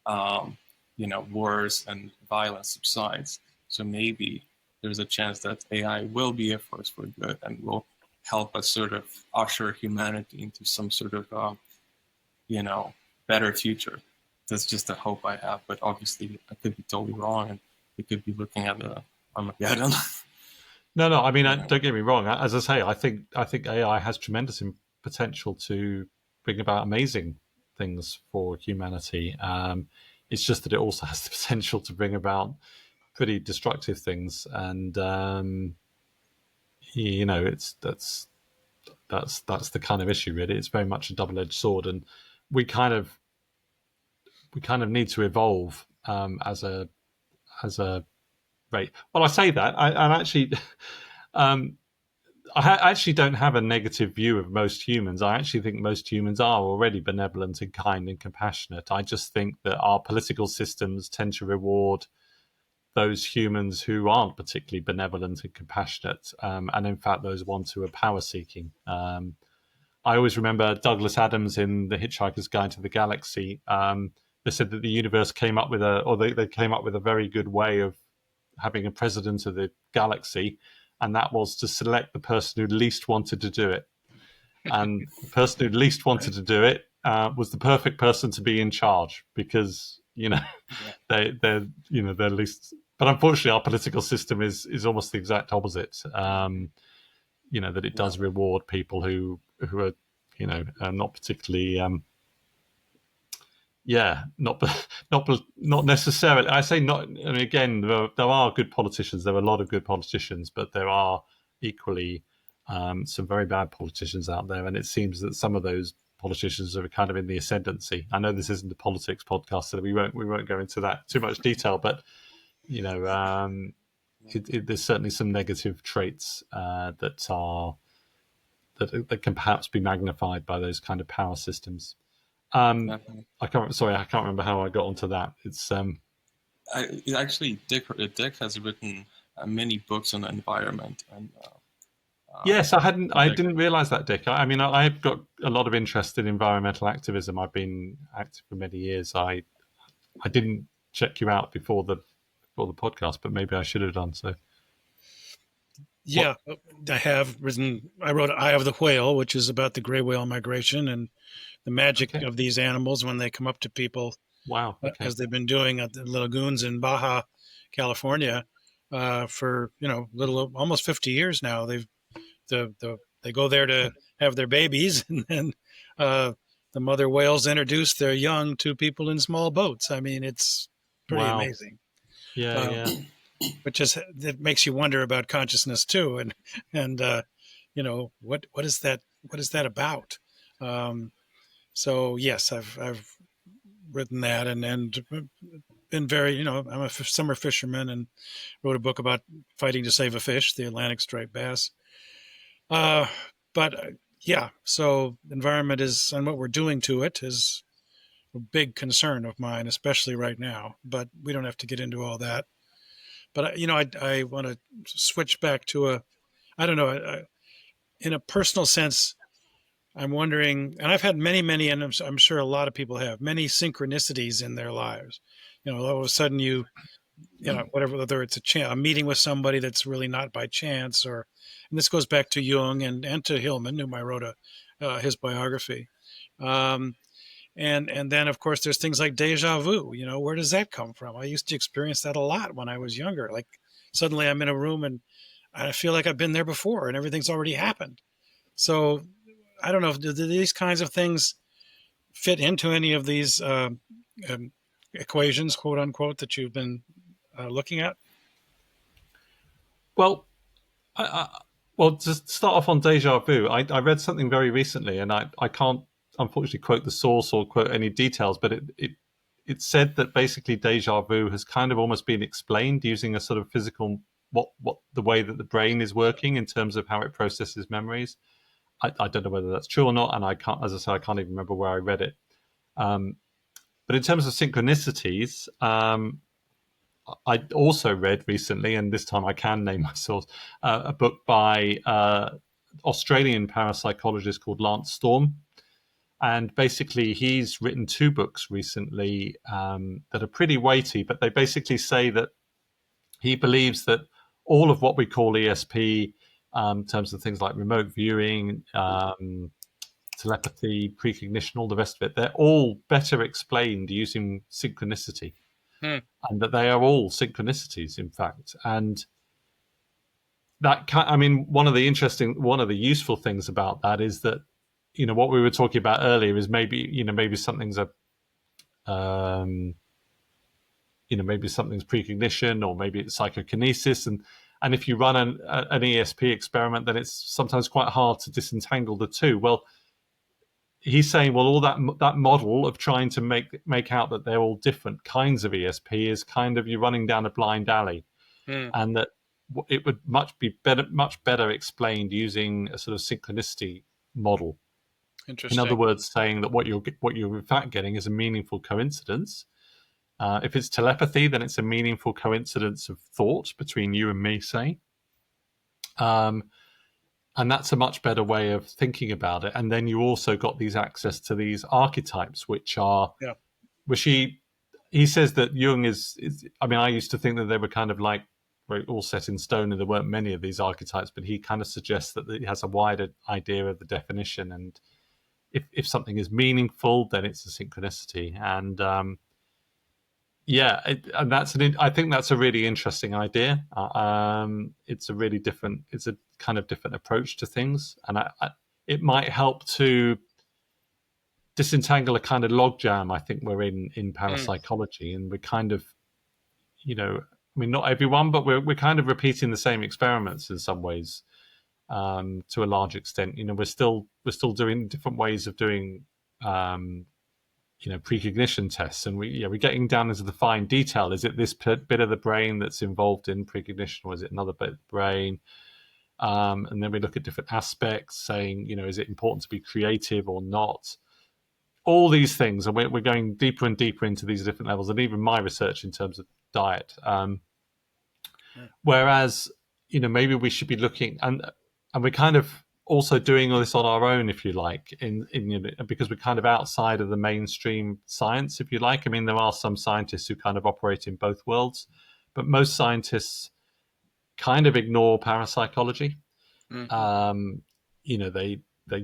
wars and violence subsides. So maybe there's a chance that AI will be a force for good and will help us sort of usher humanity into some sort of, better future. That's just a hope I have. But obviously, I could be totally wrong, and we could be looking at the Armageddon. No. Don't get me wrong. As I say, I think AI has tremendous potential to bring about amazing things for humanity. It's just that it also has the potential to bring about pretty destructive things, and that's the kind of issue. Really, it's very much a double-edged sword, and we kind of need to evolve as a rate. Well, I say that I'm actually. I actually don't have a negative view of most humans. I actually think most humans are already benevolent and kind and compassionate. I just think that our political systems tend to reward those humans who aren't particularly benevolent and compassionate, and in fact those ones who are power-seeking. I always remember Douglas Adams in The Hitchhiker's Guide to the Galaxy. They said that the universe came up with they came up with a very good way of having a president of the galaxy, and that was to select the person who least wanted to do it. And the person who least wanted to do it was the perfect person to be in charge, because they're least. But unfortunately, our political system is almost the exact opposite. That it does reward people who are not particularly. Not necessarily. I say not. And again, there are good politicians. There are a lot of good politicians, but there are equally some very bad politicians out there. And it seems that some of those politicians are kind of in the ascendancy. I know this isn't a politics podcast, so we won't go into that too much detail. But there's certainly some negative traits that can perhaps be magnified by those kind of power systems. I can't remember how I got onto that. It's actually Dick has written many books on the environment, and Yes, I didn't realize that, Dick. I mean, I've got a lot of interest in environmental activism. I've been active for many years. I didn't check you out before the podcast, but maybe I should have done so. Yeah, I have written. I wrote "Eye of the Whale," which is about the gray whale migration and the magic Okay. of these animals when they come up to people, Wow. Okay. as they've been doing at the lagoons in Baja, California, for little almost 50 years now. They go there to have their babies, and then the mother whales introduce their young to people in small boats. I mean, it's pretty Wow. amazing. Yeah. Um, Yeah. which is that makes you wonder about consciousness too, and what is that about? Um, so yes, I've written that and been very I'm a summer fisherman and wrote a book about fighting to save a fish, the Atlantic striped bass. Uh, but yeah, so environment is and what we're doing to it is a big concern of mine, especially right now. But we don't have to get into all that. But I want to switch back to I don't know, in a personal sense. I'm wondering, and I've had many, and I'm sure a lot of people have many synchronicities in their lives. All of a sudden whatever, whether it's a meeting with somebody that's really not by chance, and this goes back to Jung and to Hillman, whom I wrote his biography. Um, and then of course there's things like deja vu. Where does that come from? I used to experience that a lot when I was younger. Like suddenly I'm in a room and I feel like I've been there before and everything's already happened. So I don't know, do these kinds of things fit into any of these equations, quote unquote, that you've been looking at? Well, well, to start off on deja vu, I read something very recently, and I can't unfortunately quote the source or quote any details, but it said that basically deja vu has kind of almost been explained using a sort of physical what the way that the brain is working in terms of how it processes memories. I don't know whether that's true or not, and I can't, as I said, I can't even remember where I read it. But in terms of synchronicities, I also read recently, and this time I can name my source, a book by Australian parapsychologist called Lance Storm. And basically, he's written 2 books recently that are pretty weighty, but they basically say that he believes that all of what we call ESP, in terms of things like remote viewing, telepathy, precognition, all the rest of it, they're all better explained using synchronicity. And that they are all synchronicities, in fact. And one of the useful things about that is that, what we were talking about earlier is maybe something's maybe something's precognition, or maybe it's psychokinesis. And if you run an ESP experiment, then it's sometimes quite hard to disentangle the two. Well, he's saying, well, all that model of trying to make out that they're all different kinds of ESP is kind of you running down a blind alley, and that it would much better explained using a sort of synchronicity model. Interesting. In other words, saying that what you're in fact getting is a meaningful coincidence. If it's telepathy, then it's a meaningful coincidence of thought between you and me, say. And that's a much better way of thinking about it. And then you also got these access to these archetypes, which he says that Jung is. I mean, I used to think that they were kind of like all set in stone, and there weren't many of these archetypes. But he kind of suggests that he has a wider idea of the definition. And if something is meaningful, then it's a synchronicity. And I think that's a really interesting idea. It's a kind of different approach to things, and it might help to disentangle a kind of logjam I think we're in parapsychology, and we're kind of, not everyone, but we're kind of repeating the same experiments in some ways, to a large extent. We're still doing different ways of doing precognition tests, and we're getting down into the fine detail. Is it this bit of the brain that's involved in precognition, or is it another bit of the brain? And then we look at different aspects, saying, is it important to be creative or not? All these things, and we're going deeper and deeper into these different levels, and even my research in terms of diet. Whereas, maybe we should be looking, and we're kind of also doing all this on our own, if you like, because we're kind of outside of the mainstream science, if you like. I mean, there are some scientists who kind of operate in both worlds, but most scientists kind of ignore parapsychology. They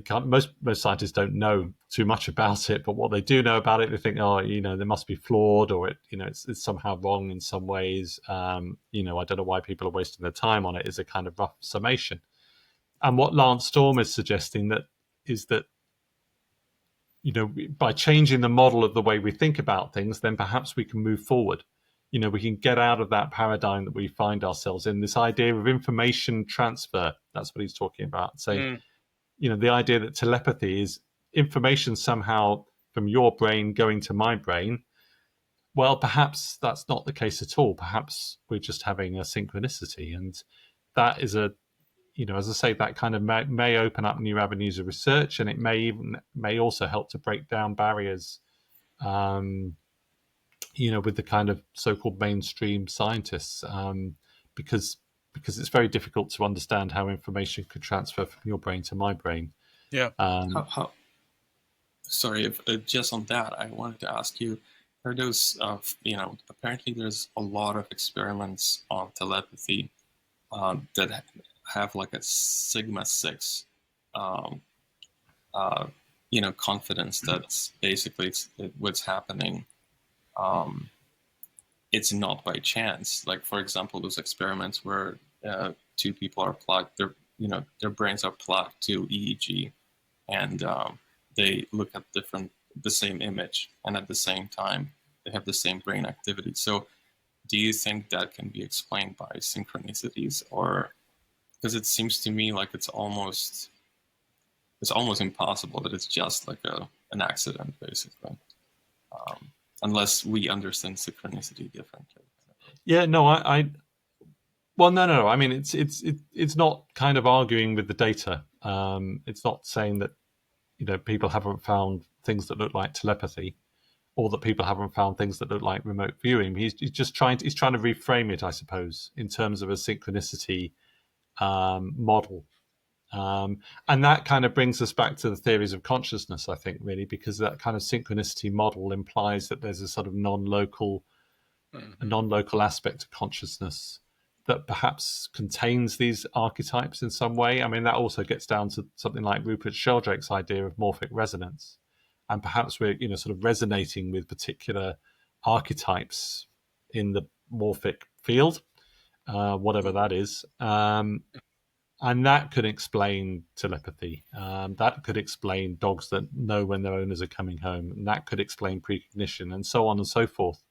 can't. Most scientists don't know too much about it, but what they do know about it, they think, they must be flawed, or it's somehow wrong in some ways. I don't know why people are wasting their time on it. Is a kind of rough summation. And what Lance Storm is suggesting is that by changing the model of the way we think about things, then perhaps we can move forward. We can get out of that paradigm that we find ourselves in. This idea of information transfer. That's what he's talking about. So, the idea that telepathy is information somehow from your brain going to my brain. Well, perhaps that's not the case at all. Perhaps we're just having a synchronicity, and that is as I say, that kind of may open up new avenues of research, and it may also help to break down barriers, with the kind of so-called mainstream scientists, because it's very difficult to understand how information could transfer from your brain to my brain. Yeah. Sorry, if, just on that, I wanted to ask you, are those, apparently there's a lot of experiments on telepathy that have like a sigma 6, confidence that's basically what's happening. It's not by chance. Like, for example, those experiments where two people are plugged, their brains are plugged to EEG, and they look at the same image, and at the same time they have the same brain activity. So do you think that can be explained by synchronicities, or because it seems to me like it's almost impossible that it's just like an accident, basically, unless we understand synchronicity differently. Yeah, no, well, no. I mean, it's not kind of arguing with the data. It's not saying that people haven't found things that look like telepathy, or that people haven't found things that look like remote viewing. He's just trying to reframe it, I suppose, in terms of a synchronicity model. And that kind of brings us back to the theories of consciousness, I think, really, because that kind of synchronicity model implies that there's a sort of non-local aspect of consciousness that perhaps contains these archetypes in some way. I mean, that also gets down to something like Rupert Sheldrake's idea of morphic resonance. And perhaps we're, sort of resonating with particular archetypes in the morphic field, whatever that is. And that could explain telepathy. That could explain dogs that know when their owners are coming home. And that could explain precognition, and so on and so forth.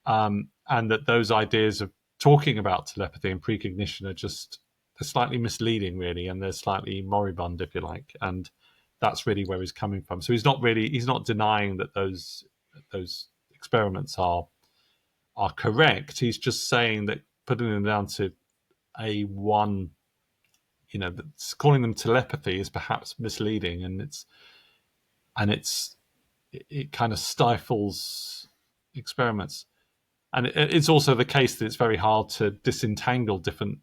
And that those ideas of talking about telepathy and precognition are they're slightly misleading, really, and they're slightly moribund, if you like. And that's really where he's coming from. So he's not denying that those experiments are correct. He's just saying that putting them down to one, calling them telepathy is perhaps misleading, and it kind of stifles experiments. And it's also the case that it's very hard to disentangle different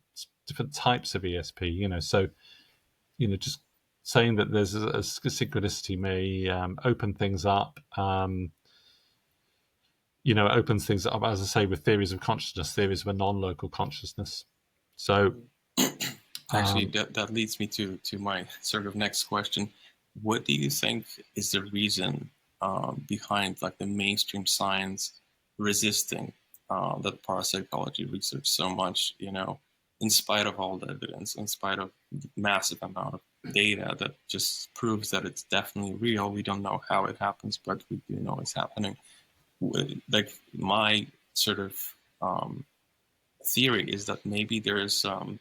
types of ESP. So just saying that there's a synchronicity may open things up. Opens things up, as I say, with theories of consciousness, theories of a non-local consciousness. So actually, that leads me to my sort of next question. What do you think is the reason behind like the mainstream science resisting that parapsychology research so much, in spite of all the evidence, in spite of the massive amount of data that just proves that it's definitely real? We don't know how it happens, but we do know it's happening. Like, my sort of theory is that maybe there's some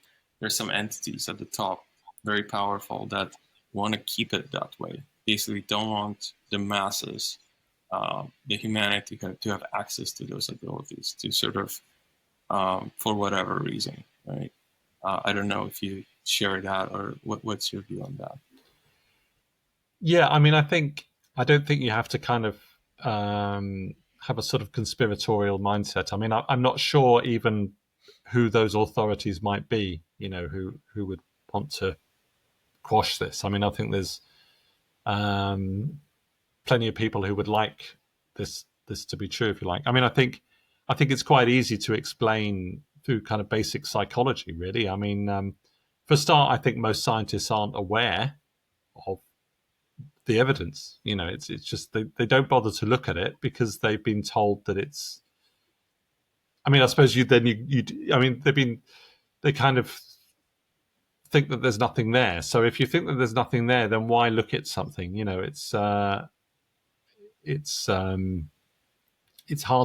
entities at the top, very powerful, that want to keep it that way. Basically, don't want the masses, the humanity, to have access to those abilities, to sort of, for whatever reason, right? I don't know if you share that, or what's your view on that? Yeah, I mean, I don't think you have to kind of have a sort of conspiratorial mindset. I mean, I'm not sure even who those authorities might be, who would want to quash this. I mean, I think there's plenty of people who would like this to be true, if you like. I mean, I think it's quite easy to explain through kind of basic psychology, really. I mean, for a start, I think most scientists aren't aware of the evidence. You know, it's just they don't bother to look at it because they've been told that it's. I mean, I suppose I mean, they kind of think that there's nothing there. So if you think that there's nothing there, then why look at something? You know, it's hard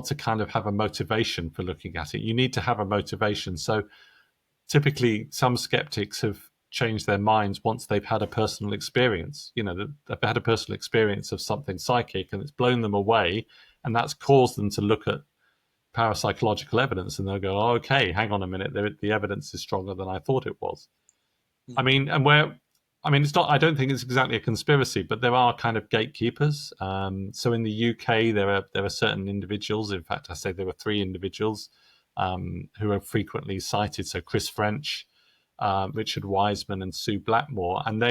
to kind of have a motivation for looking at it. You need to have a motivation. So typically, some skeptics have changed their minds once they've had a personal experience. You know, they've had a personal experience of something psychic and it's blown them away, and that's caused them to look at parapsychological evidence, and they'll go, oh, okay, hang on a minute, the evidence is stronger than I thought it was. I mean, it's not. I don't think it's exactly a conspiracy, but there are kind of gatekeepers. So in the UK, there are certain individuals. In fact, I say there were 3 individuals who are frequently cited. So Chris French, Richard Wiseman, and Sue Blackmore, and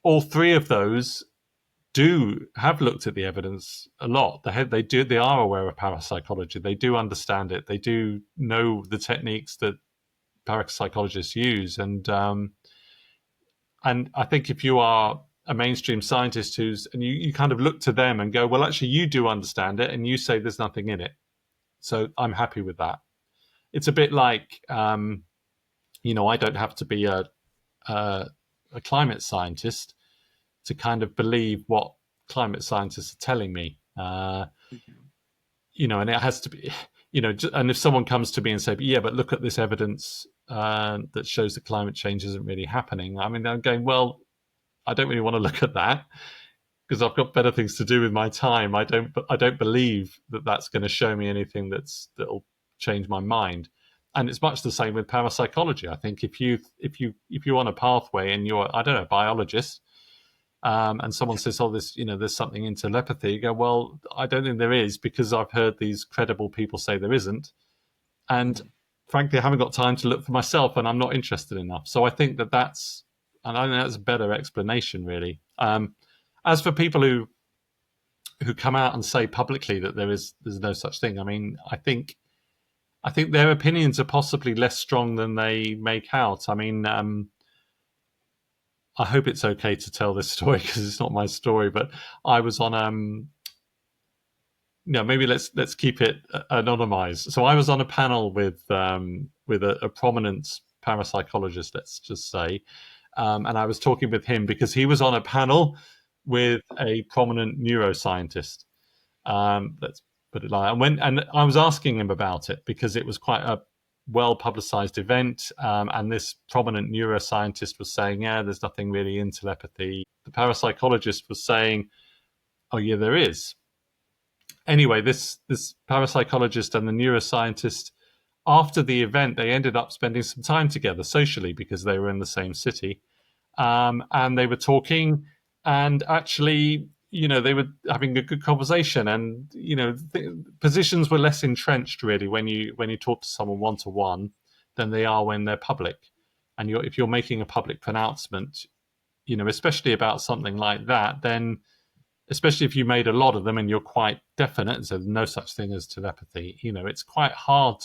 all 3 of those have looked at the evidence a lot. They are aware of parapsychology. They do understand it. They do know the techniques that parapsychologists use, and I think if you are a mainstream scientist and you kind of look to them and go, well, actually, you do understand it, and you say there's nothing in it, so I'm happy with that. It's a bit like, you know, I don't have to be a climate scientist to kind of believe what climate scientists are telling me. You know, and it has to be, you know, and if someone comes to me and say, yeah, but look at this evidence that shows that climate change isn't really happening. I mean, I'm going, well, I don't really want to look at that because I've got better things to do with my time. I don't believe that that's going to show me anything that'll change my mind. And it's much the same with parapsychology. I think if you're on a pathway and you're, I don't know, a biologist, and someone says, oh, there's something in telepathy, you go, well, I don't think there is, because I've heard these credible people say there isn't. And frankly, I haven't got time to look for myself, and I'm not interested enough. So I think that's a better explanation, really. As for people who come out and say publicly that there's no such thing, I mean, I think their opinions are possibly less strong than they make out. I mean, I hope it's okay to tell this story because it's not my story, but I was on maybe let's keep it anonymized. So I was on a panel with a prominent parapsychologist, let's just say, and I was talking with him because he was on a panel with a prominent neuroscientist. Let's put it like that. And I was asking him about it because it was quite a well-publicized event, and this prominent neuroscientist was saying, yeah, there's nothing really in telepathy. The parapsychologist was saying, oh yeah, there is. Anyway, this parapsychologist and the neuroscientist, after the event, they ended up spending some time together socially because they were in the same city, and they were talking, and actually, you know, they were having a good conversation, and you know, positions were less entrenched really when you talk to someone one-to-one than they are when they're public. And if you're making a public pronouncement, you know, especially about something like that, then especially if you made a lot of them and you're quite definite and said no such thing as telepathy, you know, it's quite hard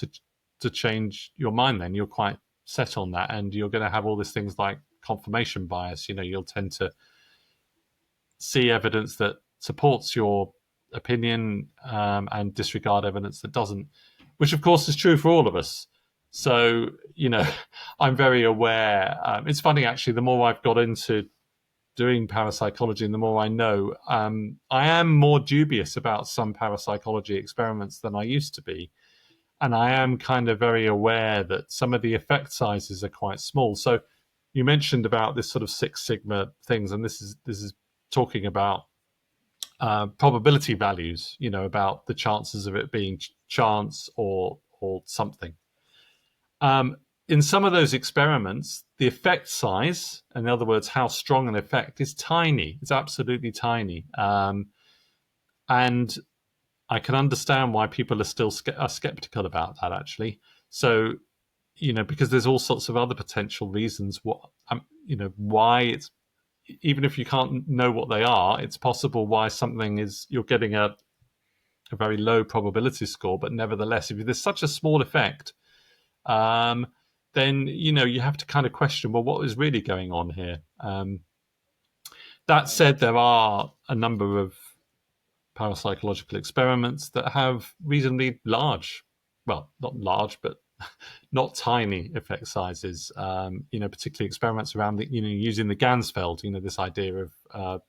to change your mind. Then you're quite set on that, and you're going to have all these things like confirmation bias. You know, you'll tend to see evidence that supports your opinion and disregard evidence that doesn't, which of course is true for all of us. So, you know, I'm very aware. It's funny, actually, the more I've got into doing parapsychology and the more I know, I am more dubious about some parapsychology experiments than I used to be. And I am kind of very aware that some of the effect sizes are quite small. So you mentioned about this sort of Six Sigma things, and this is talking about probability values, you know, about the chances of it being chance or something. In some of those experiments, the effect size, in other words, how strong an effect, is tiny. It's absolutely tiny. And I can understand why people are still skeptical about that, actually. So, you know, because there's all sorts of other potential reasons. why it's, even if you can't know what they are, it's possible why something is, you're getting a very low probability score, but nevertheless, if there's such a small effect, then you have to kind of question, well, what is really going on here? That said, there are a number of parapsychological experiments that have reasonably large, well, not large, but not tiny effect sizes. Particularly experiments around using the Ganzfeld. This idea of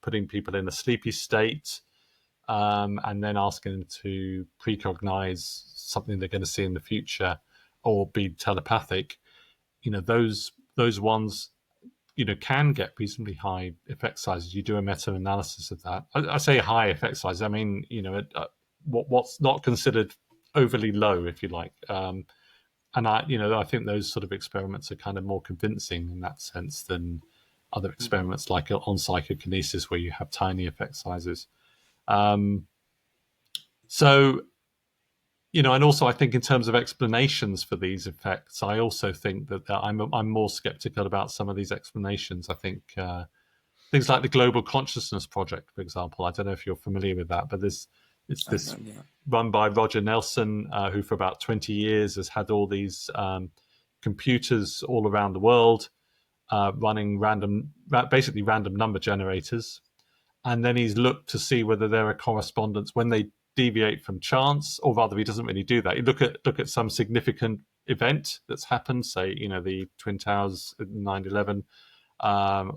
putting people in a sleepy state, and then asking them to precognize something they're going to see in the future, or be telepathic. Those ones can get reasonably high effect sizes. You do a meta-analysis of that. I say high effect size. I mean, what's not considered overly low, if you like. And I think those sort of experiments are kind of more convincing in that sense than other experiments like on psychokinesis, where you have tiny effect sizes. And also I think in terms of explanations for these effects, I also think that I'm more skeptical about some of these explanations. I think things like the Global Consciousness Project, for example. I don't know if you're familiar with that, but it's this run by Roger Nelson, who for about 20 years has had all these computers all around the world running basically random number generators. And then he's looked to see whether there are correspondence when they deviate from chance, or rather, he doesn't really do that. You look at some significant event that's happened, say, the Twin Towers, 9/11,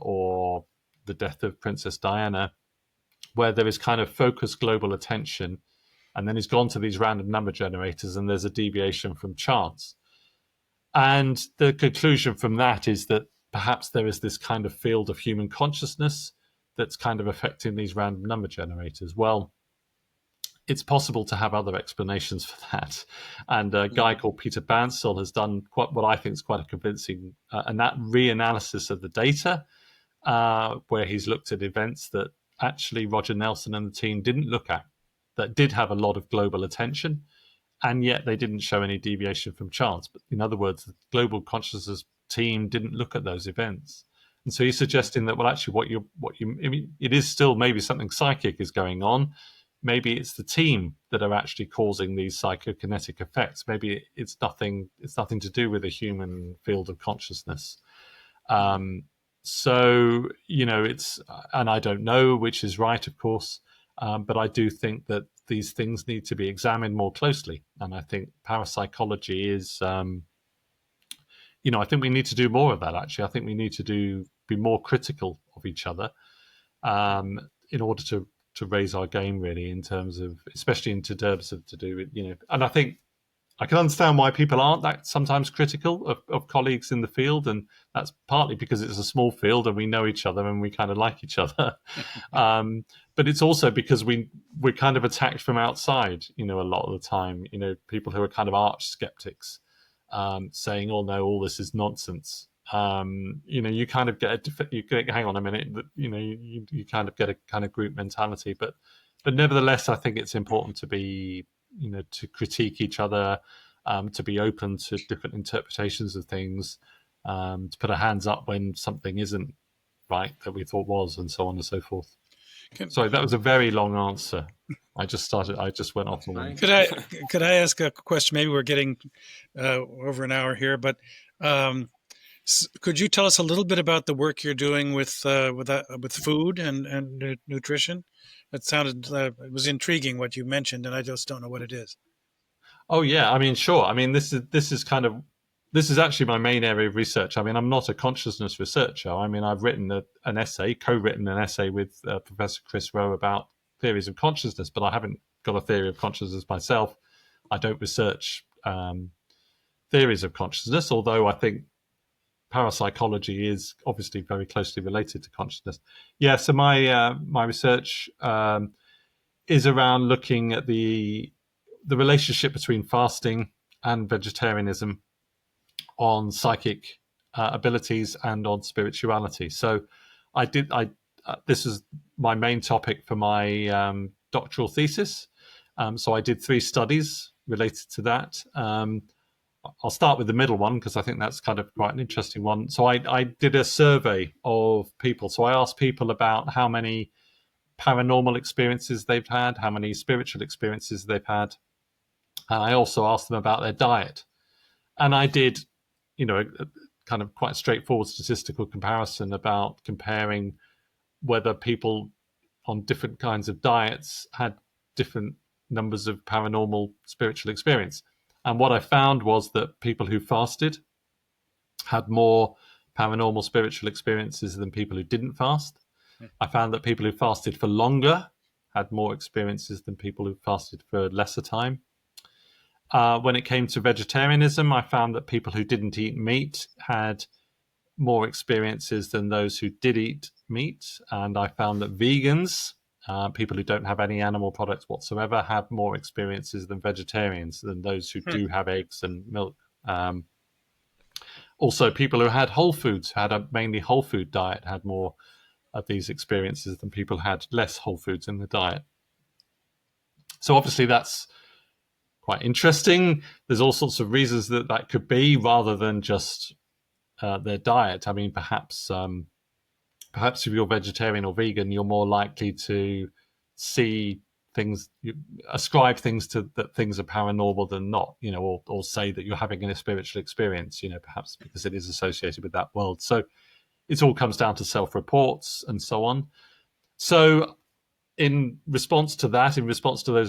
or the death of Princess Diana, where there is kind of focused global attention, and then he's gone to these random number generators, and there's a deviation from chance. And the conclusion from that is that perhaps there is this kind of field of human consciousness that's kind of affecting these random number generators. Well, it's possible to have other explanations for that. And a guy called Peter Bansal has done what I think is quite a convincing reanalysis of the data, where he's looked at events that actually Roger Nelson and the team didn't look at, that did have a lot of global attention, and yet they didn't show any deviation from chance. But in other words, the global consciousness team didn't look at those events. And so he's suggesting that, well, actually, it is still maybe something psychic is going on. Maybe it's the team that are actually causing these psychokinetic effects. Maybe it's nothing to do with the human field of consciousness. It's, and I don't know which is right, of course, but I do think that these things need to be examined more closely. And I think parapsychology is, I think we need to do more of that, actually. I think we need to be more critical of each other in order to raise our game, really, in terms of, especially in terms of to do with, and I think I can understand why people aren't that sometimes critical of colleagues in the field, and that's partly because it's a small field and we know each other and we kind of like each other. But it's also because we're kind of attacked from outside, a lot of the time, people who are kind of arch skeptics, saying, "Oh no, all this is nonsense." You kind of get hang on a minute, you kind of get a kind of group mentality, but nevertheless, I think it's important to be, to critique each other, to be open to different interpretations of things, to put our hands up when something isn't right that we thought was, and so on and so forth. Sorry, that was a very long answer. I just went off the line. Could I ask a question? Maybe we're getting over an hour here, but could you tell us a little bit about the work you're doing with food and nutrition? It sounded it was intriguing what you mentioned, and I just don't know what it is. Oh yeah, I mean, sure. I mean, this is actually my main area of research. I mean, I'm not a consciousness researcher. I mean, I've co-written an essay with Professor Chris Rowe about theories of consciousness, but I haven't got a theory of consciousness myself. I don't research theories of consciousness, although I think parapsychology is obviously very closely related to consciousness. Yeah, so my research is around looking at the relationship between fasting and vegetarianism on psychic abilities and on spirituality. So this is my main topic for my doctoral thesis. So I did 3 studies related to that. I'll start with the middle one because I think that's kind of quite an interesting one. So I did a survey of people. So I asked people about how many paranormal experiences they've had, how many spiritual experiences they've had. And I also asked them about their diet. And I did, a kind of quite straightforward statistical comparison about comparing whether people on different kinds of diets had different numbers of paranormal spiritual experience. And what I found was that people who fasted had more paranormal spiritual experiences than people who didn't fast. I found that people who fasted for longer had more experiences than people who fasted for lesser time. When it came to vegetarianism, I found that people who didn't eat meat had more experiences than those who did eat meat. And I found that vegans, people who don't have any animal products whatsoever, have more experiences than vegetarians, than those who do have eggs and milk. Also, people who had whole foods, had a mainly whole food diet, had more of these experiences than people who had less whole foods in the diet. So obviously that's quite interesting. There's all sorts of reasons that that could be, rather than just their diet. I mean, perhaps if you're vegetarian or vegan, you're more likely to see things, ascribe things to that things are paranormal than not, or say that you're having a spiritual experience, perhaps because it is associated with that world. So it all comes down to self-reports and so on. So in response to those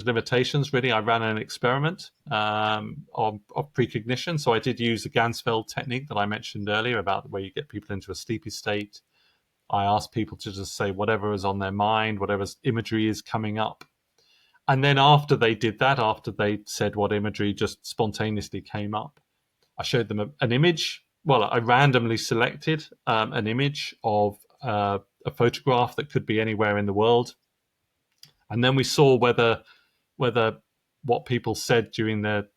limitations, really, I ran an experiment of precognition. So I did use the Ganzfeld technique that I mentioned earlier about where you get people into a sleepy state. I asked people to just say whatever is on their mind, whatever imagery is coming up. And then after they did that, after they said what imagery just spontaneously came up, I showed them an image. Well, I randomly selected an image of a photograph that could be anywhere in the world. And then we saw whether what people said during their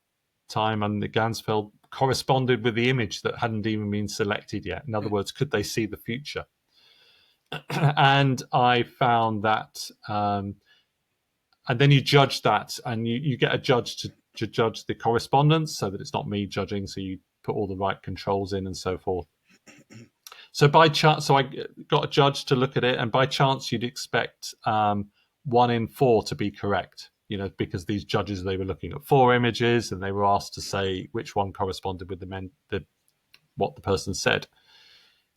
time on the Ganzfeld corresponded with the image that hadn't even been selected yet. In other words, could they see the future? And I found that, and then you judge that, and you get a judge to judge the correspondence, so that it's not me judging. So you put all the right controls in and so forth. So by chance, I got a judge to look at it, and by chance, you'd expect 1 in 4 to be correct. Because these judges, they were looking at 4 images, and they were asked to say which one corresponded with what the person said.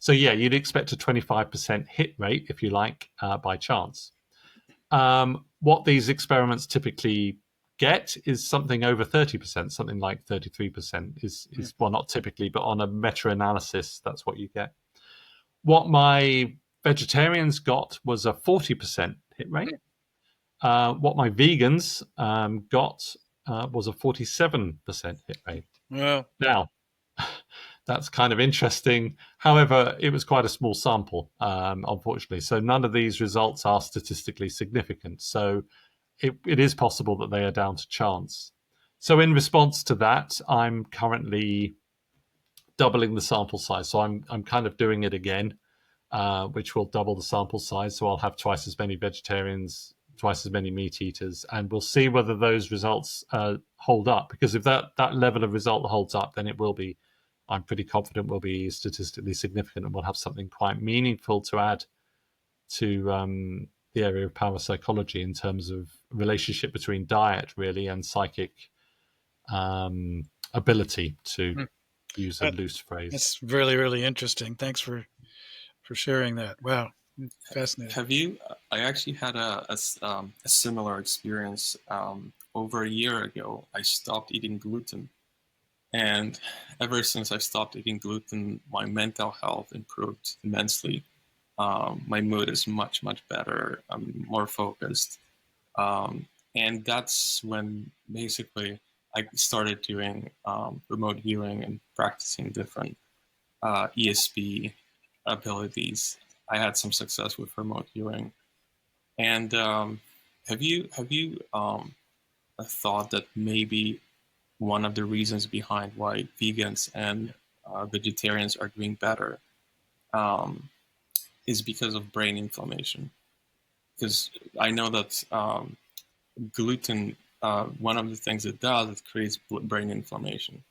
So yeah, you'd expect a 25% hit rate, if you like, by chance. What these experiments typically get is something over 30%, something like 33% is well, not typically, but on a meta-analysis, that's what you get. What my vegetarians got was a 40% hit rate. What my vegans got was a 47% hit rate. Well, now, that's kind of interesting. However, it was quite a small sample, unfortunately. So none of these results are statistically significant. So it is possible that they are down to chance. So in response to that, I'm currently doubling the sample size. So I'm kind of doing it again, which will double the sample size. So I'll have twice as many vegetarians, twice as many meat eaters, and we'll see whether those results hold up. Because if that level of result holds up, then it will be, I'm pretty confident, will be statistically significant, and we'll have something quite meaningful to add to the area of parapsychology in terms of relationship between diet, really, and psychic ability, to use a loose phrase. It's really, really interesting. Thanks for sharing that. Wow, fascinating. Have you? I actually had a similar experience over a year ago. I stopped eating gluten, and ever since I stopped eating gluten, my mental health improved immensely. My mood is much, much better. I'm more focused, and that's when basically I started doing remote viewing and practicing different ESP abilities. I had some success with remote viewing. And have you thought that maybe one of the reasons behind why vegans and vegetarians are doing better is because of brain inflammation? Because I know that gluten, one of the things it does, it creates brain inflammation.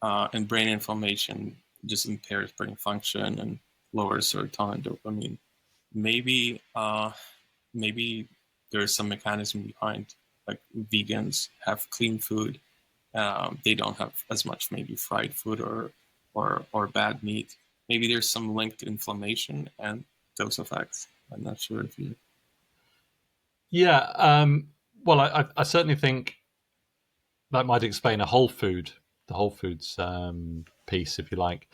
and brain inflammation just impairs brain function and lowers serotonin, dopamine. Maybe maybe there's some mechanism behind, like vegans have clean food. They don't have as much maybe fried food or bad meat. Maybe there's some link to inflammation and those effects. I'm not sure if you. Yeah. Well, I certainly think that might explain the whole foods piece, if you like.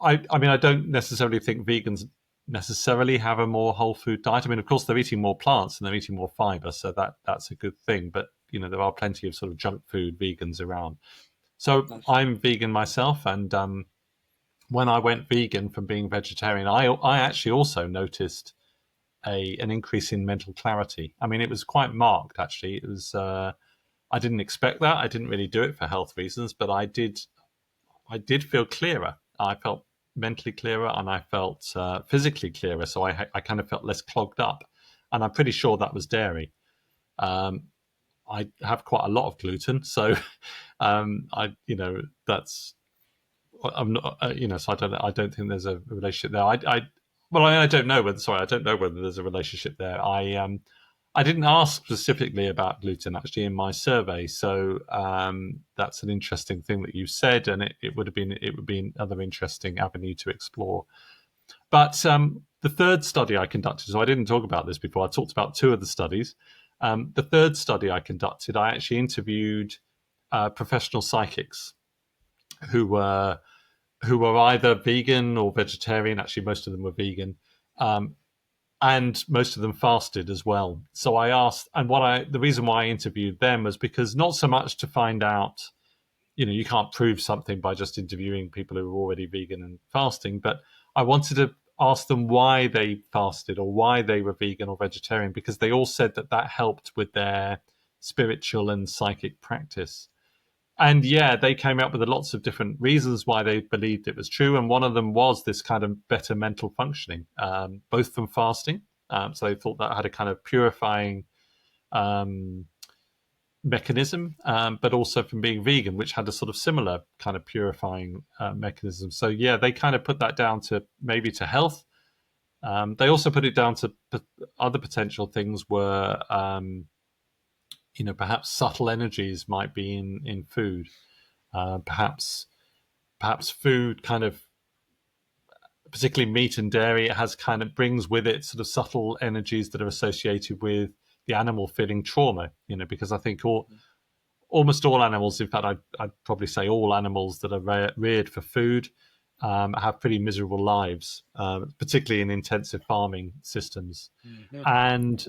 I mean, I don't necessarily think vegans necessarily have a more whole food diet. I mean, of course, they're eating more plants and they're eating more fiber, so that's a good thing. But there are plenty of sort of junk food vegans around. So I'm vegan myself, and when I went vegan from being vegetarian, I actually also noticed an increase in mental clarity. I mean, it was quite marked, actually. It was. I didn't expect that. I didn't really do it for health reasons, but I did feel clearer. I felt mentally clearer, and I felt physically clearer. So I kind of felt less clogged up, and I'm pretty sure that was dairy. I have quite a lot of gluten, so that's. I'm not, so I don't think there's a relationship there. I don't know whether. Sorry, I don't know whether there's a relationship there. I didn't ask specifically about gluten actually in my survey, so that's an interesting thing that you said, and it would be another interesting avenue to explore. But the third study I conducted, so I didn't talk about this before. I talked about two of the studies. The third study I conducted, I actually interviewed professional psychics who were either vegan or vegetarian. Actually, most of them were vegan. And most of them fasted as well. So I asked, and the reason why I interviewed them was because not so much to find out, you can't prove something by just interviewing people who are already vegan and fasting, but I wanted to ask them why they fasted or why they were vegan or vegetarian, because they all said that helped with their spiritual and psychic practice. And yeah, they came up with lots of different reasons why they believed it was true. And one of them was this kind of better mental functioning, both from fasting. So they thought that had a kind of purifying mechanism, but also from being vegan, which had a sort of similar kind of purifying mechanism. So yeah, they kind of put that down to maybe to health. They also put it down to other potential things were perhaps subtle energies might be in food. Perhaps food kind of, particularly meat and dairy, it has kind of brings with it sort of subtle energies that are associated with the animal feeling trauma. Because I think almost all animals, in fact, I'd probably say all animals that are reared for food have pretty miserable lives, particularly in intensive farming systems. Mm-hmm. And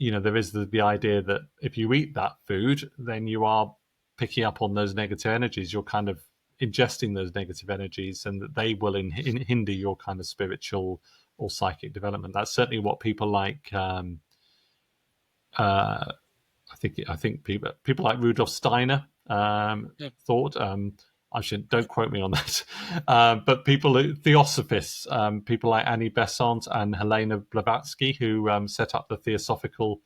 there is the idea that if you eat that food, then you are picking up on those negative energies. You're kind of ingesting those negative energies, and that they will hinder your kind of spiritual or psychic development. That's certainly what people like. I think people like Rudolf Steiner thought. Don't quote me on that. But theosophists, people like Annie Besant and Helena Blavatsky, who set up the Theosophical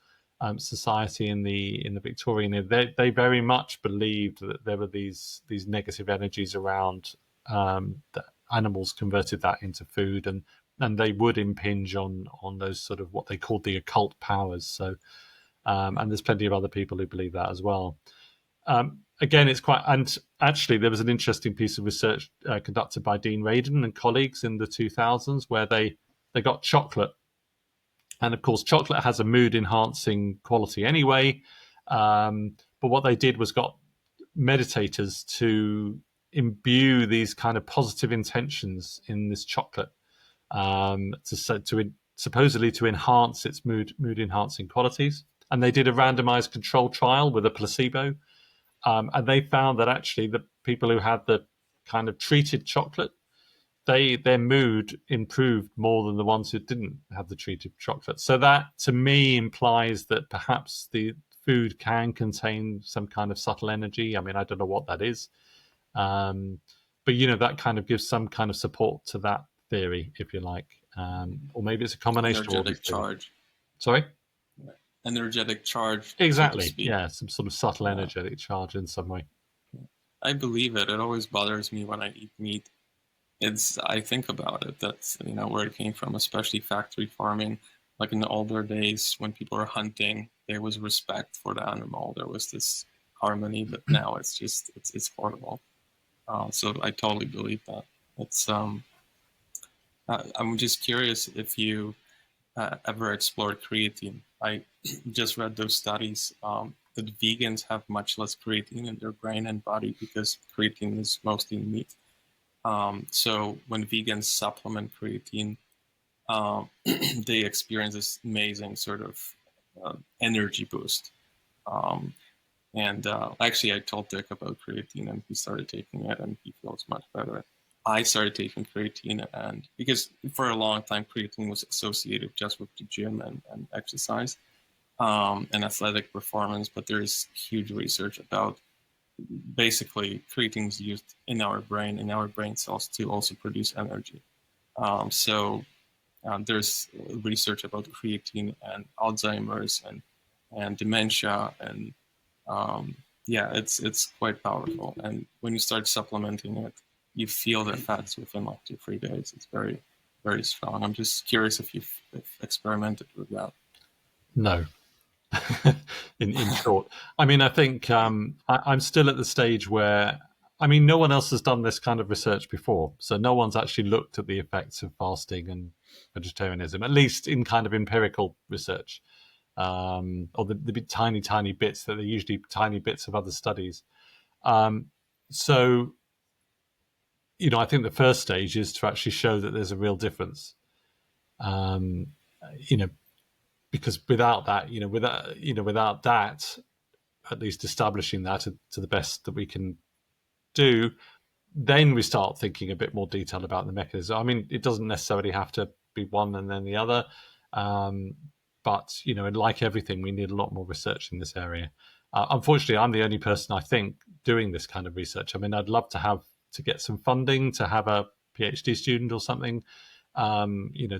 Society in the Victorian era, they very much believed that there were these negative energies around, that animals converted that into food, and they would impinge on those sort of what they called the occult powers. So, and there's plenty of other people who believe that as well. Again, it's quite, and actually there was an interesting piece of research conducted by Dean Radin and colleagues in the 2000s where they got chocolate. And of course, chocolate has a mood enhancing quality anyway. But what they did was got meditators to imbue these kind of positive intentions in this chocolate, supposedly to enhance its mood enhancing qualities. And they did a randomized control trial with a placebo. And they found that actually the people who had the kind of treated chocolate, their mood improved more than the ones who didn't have the treated chocolate. So that, to me, implies that perhaps the food can contain some kind of subtle energy. I mean, I don't know what that is. But, that kind of gives some kind of support to that theory, if you like. Or maybe it's a combination of all these charge. Sorry? Energetic charge. Exactly. So yeah, some sort of subtle energetic charge in some way. I believe it. It always bothers me when I eat meat. I think about it. That's, where it came from, especially factory farming. Like in the older days when people were hunting, there was respect for the animal. There was this harmony, but now it's horrible. So I totally believe that. It's I'm just curious if you ever explored creatine. I just read those studies that vegans have much less creatine in their brain and body because creatine is mostly in meat. So when vegans supplement creatine, they experience this amazing sort of energy boost. Um, and actually, I told Dick about creatine, and he started taking it, and he feels much better. I started taking creatine, and because for a long time creatine was associated just with the gym and exercise and athletic performance, but there's huge research about basically creatine is used in our brain cells to also produce energy. There's research about creatine and Alzheimer's and dementia and yeah, it's quite powerful. And when you start supplementing it, you feel the effects within like 2 3 days. It's very very strong. I'm just curious if you've experimented with that. No. in short, I mean, I think I'm still at the stage where, I mean, no one else has done this kind of research before, so no one's actually looked at the effects of fasting and vegetarianism, at least in kind of empirical research, or the tiny bits that are usually tiny bits of other studies. So, I think the first stage is to actually show that there's a real difference. You know, because without that, without that, at least establishing that to the best that we can do, then we start thinking a bit more detail about the mechanism. I mean, it doesn't necessarily have to be one and then the other, but like everything, we need a lot more research in this area. Unfortunately, I'm the only person I think doing this kind of research. I mean, I'd love to get some funding to have a PhD student or something,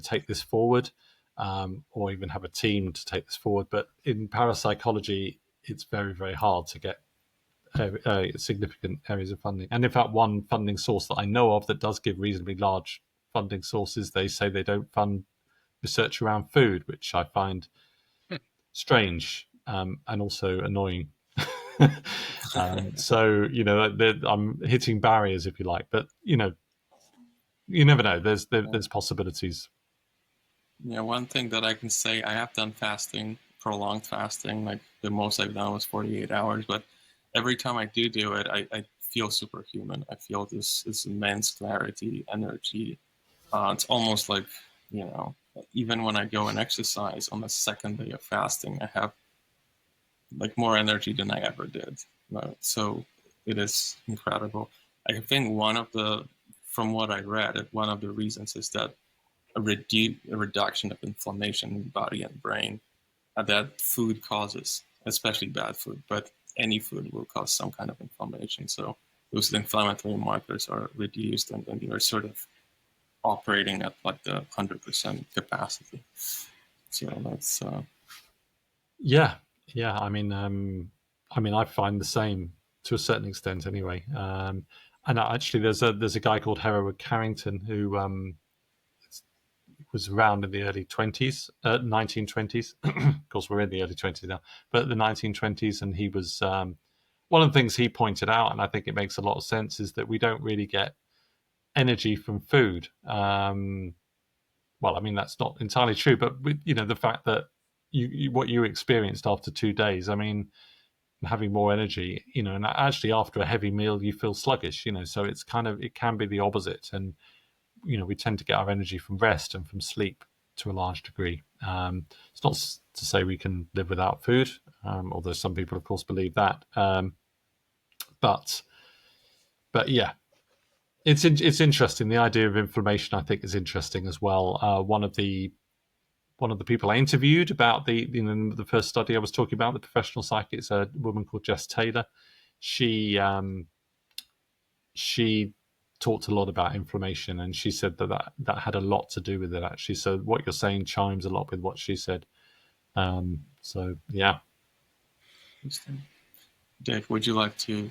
take this forward, or even have a team to take this forward. But in parapsychology, it's very, very hard to get significant areas of funding. And in fact, one funding source that I know of that does give reasonably large funding sources, they say they don't fund research around food, which I find strange and also annoying. So I'm hitting barriers, if you like, but you never know. There's possibilities. Yeah, one thing that I can say, I have done fasting, prolonged fasting. Like the most I've done was 48 hours, but every time I do it, I feel superhuman. I feel this immense clarity, energy. It's almost like, even when I go and exercise on the second day of fasting, I have like more energy than I ever did. So it is incredible. I think from what I read, one of the reasons is that a reduction of inflammation in the body and brain that food causes, especially bad food, but any food will cause some kind of inflammation. So those inflammatory markers are reduced, and then you're sort of operating at like the 100% capacity. So that's yeah. I mean, I find the same to a certain extent, anyway. And actually, there's a guy called Hereward Carrington who was around in the early 1920s. Of course, we're in the early 20s now, but the 1920s, and he was one of the things he pointed out, and I think it makes a lot of sense, is that we don't really get energy from food. Well, I mean, that's not entirely true, but the fact that what you experienced after 2 days, I mean, having more energy, and actually after a heavy meal you feel sluggish, so it can be the opposite. And we tend to get our energy from rest and from sleep to a large degree. It's not to say we can live without food, although some people, of course, believe that. But yeah, it's interesting. The idea of inflammation, I think, is interesting as well. One of the people I interviewed about the first study I was talking about, the professional psychic, is a woman called Jess Taylor. She talked a lot about inflammation, and she said that had a lot to do with it, actually. So what you're saying chimes a lot with what she said. So yeah. interesting. Dave, would you like to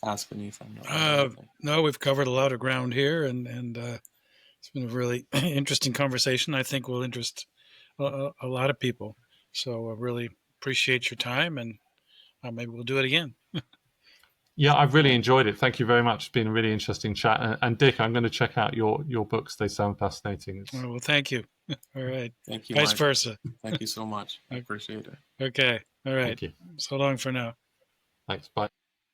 ask beneath? I'm not anything. No, we've covered a lot of ground here, and it's been a really interesting conversation. I think will interest a lot of people. So I really appreciate your time, and maybe we'll do it again. Yeah, I've really enjoyed it. Thank you very much. It's been a really interesting chat. And Dick, I'm going to check out your books. They sound fascinating. Well, thank you. All right. Thank you, Vice Mike. versa. Thank you so much. I appreciate it. Okay. All right. Thank you. So long for now. Thanks. Bye.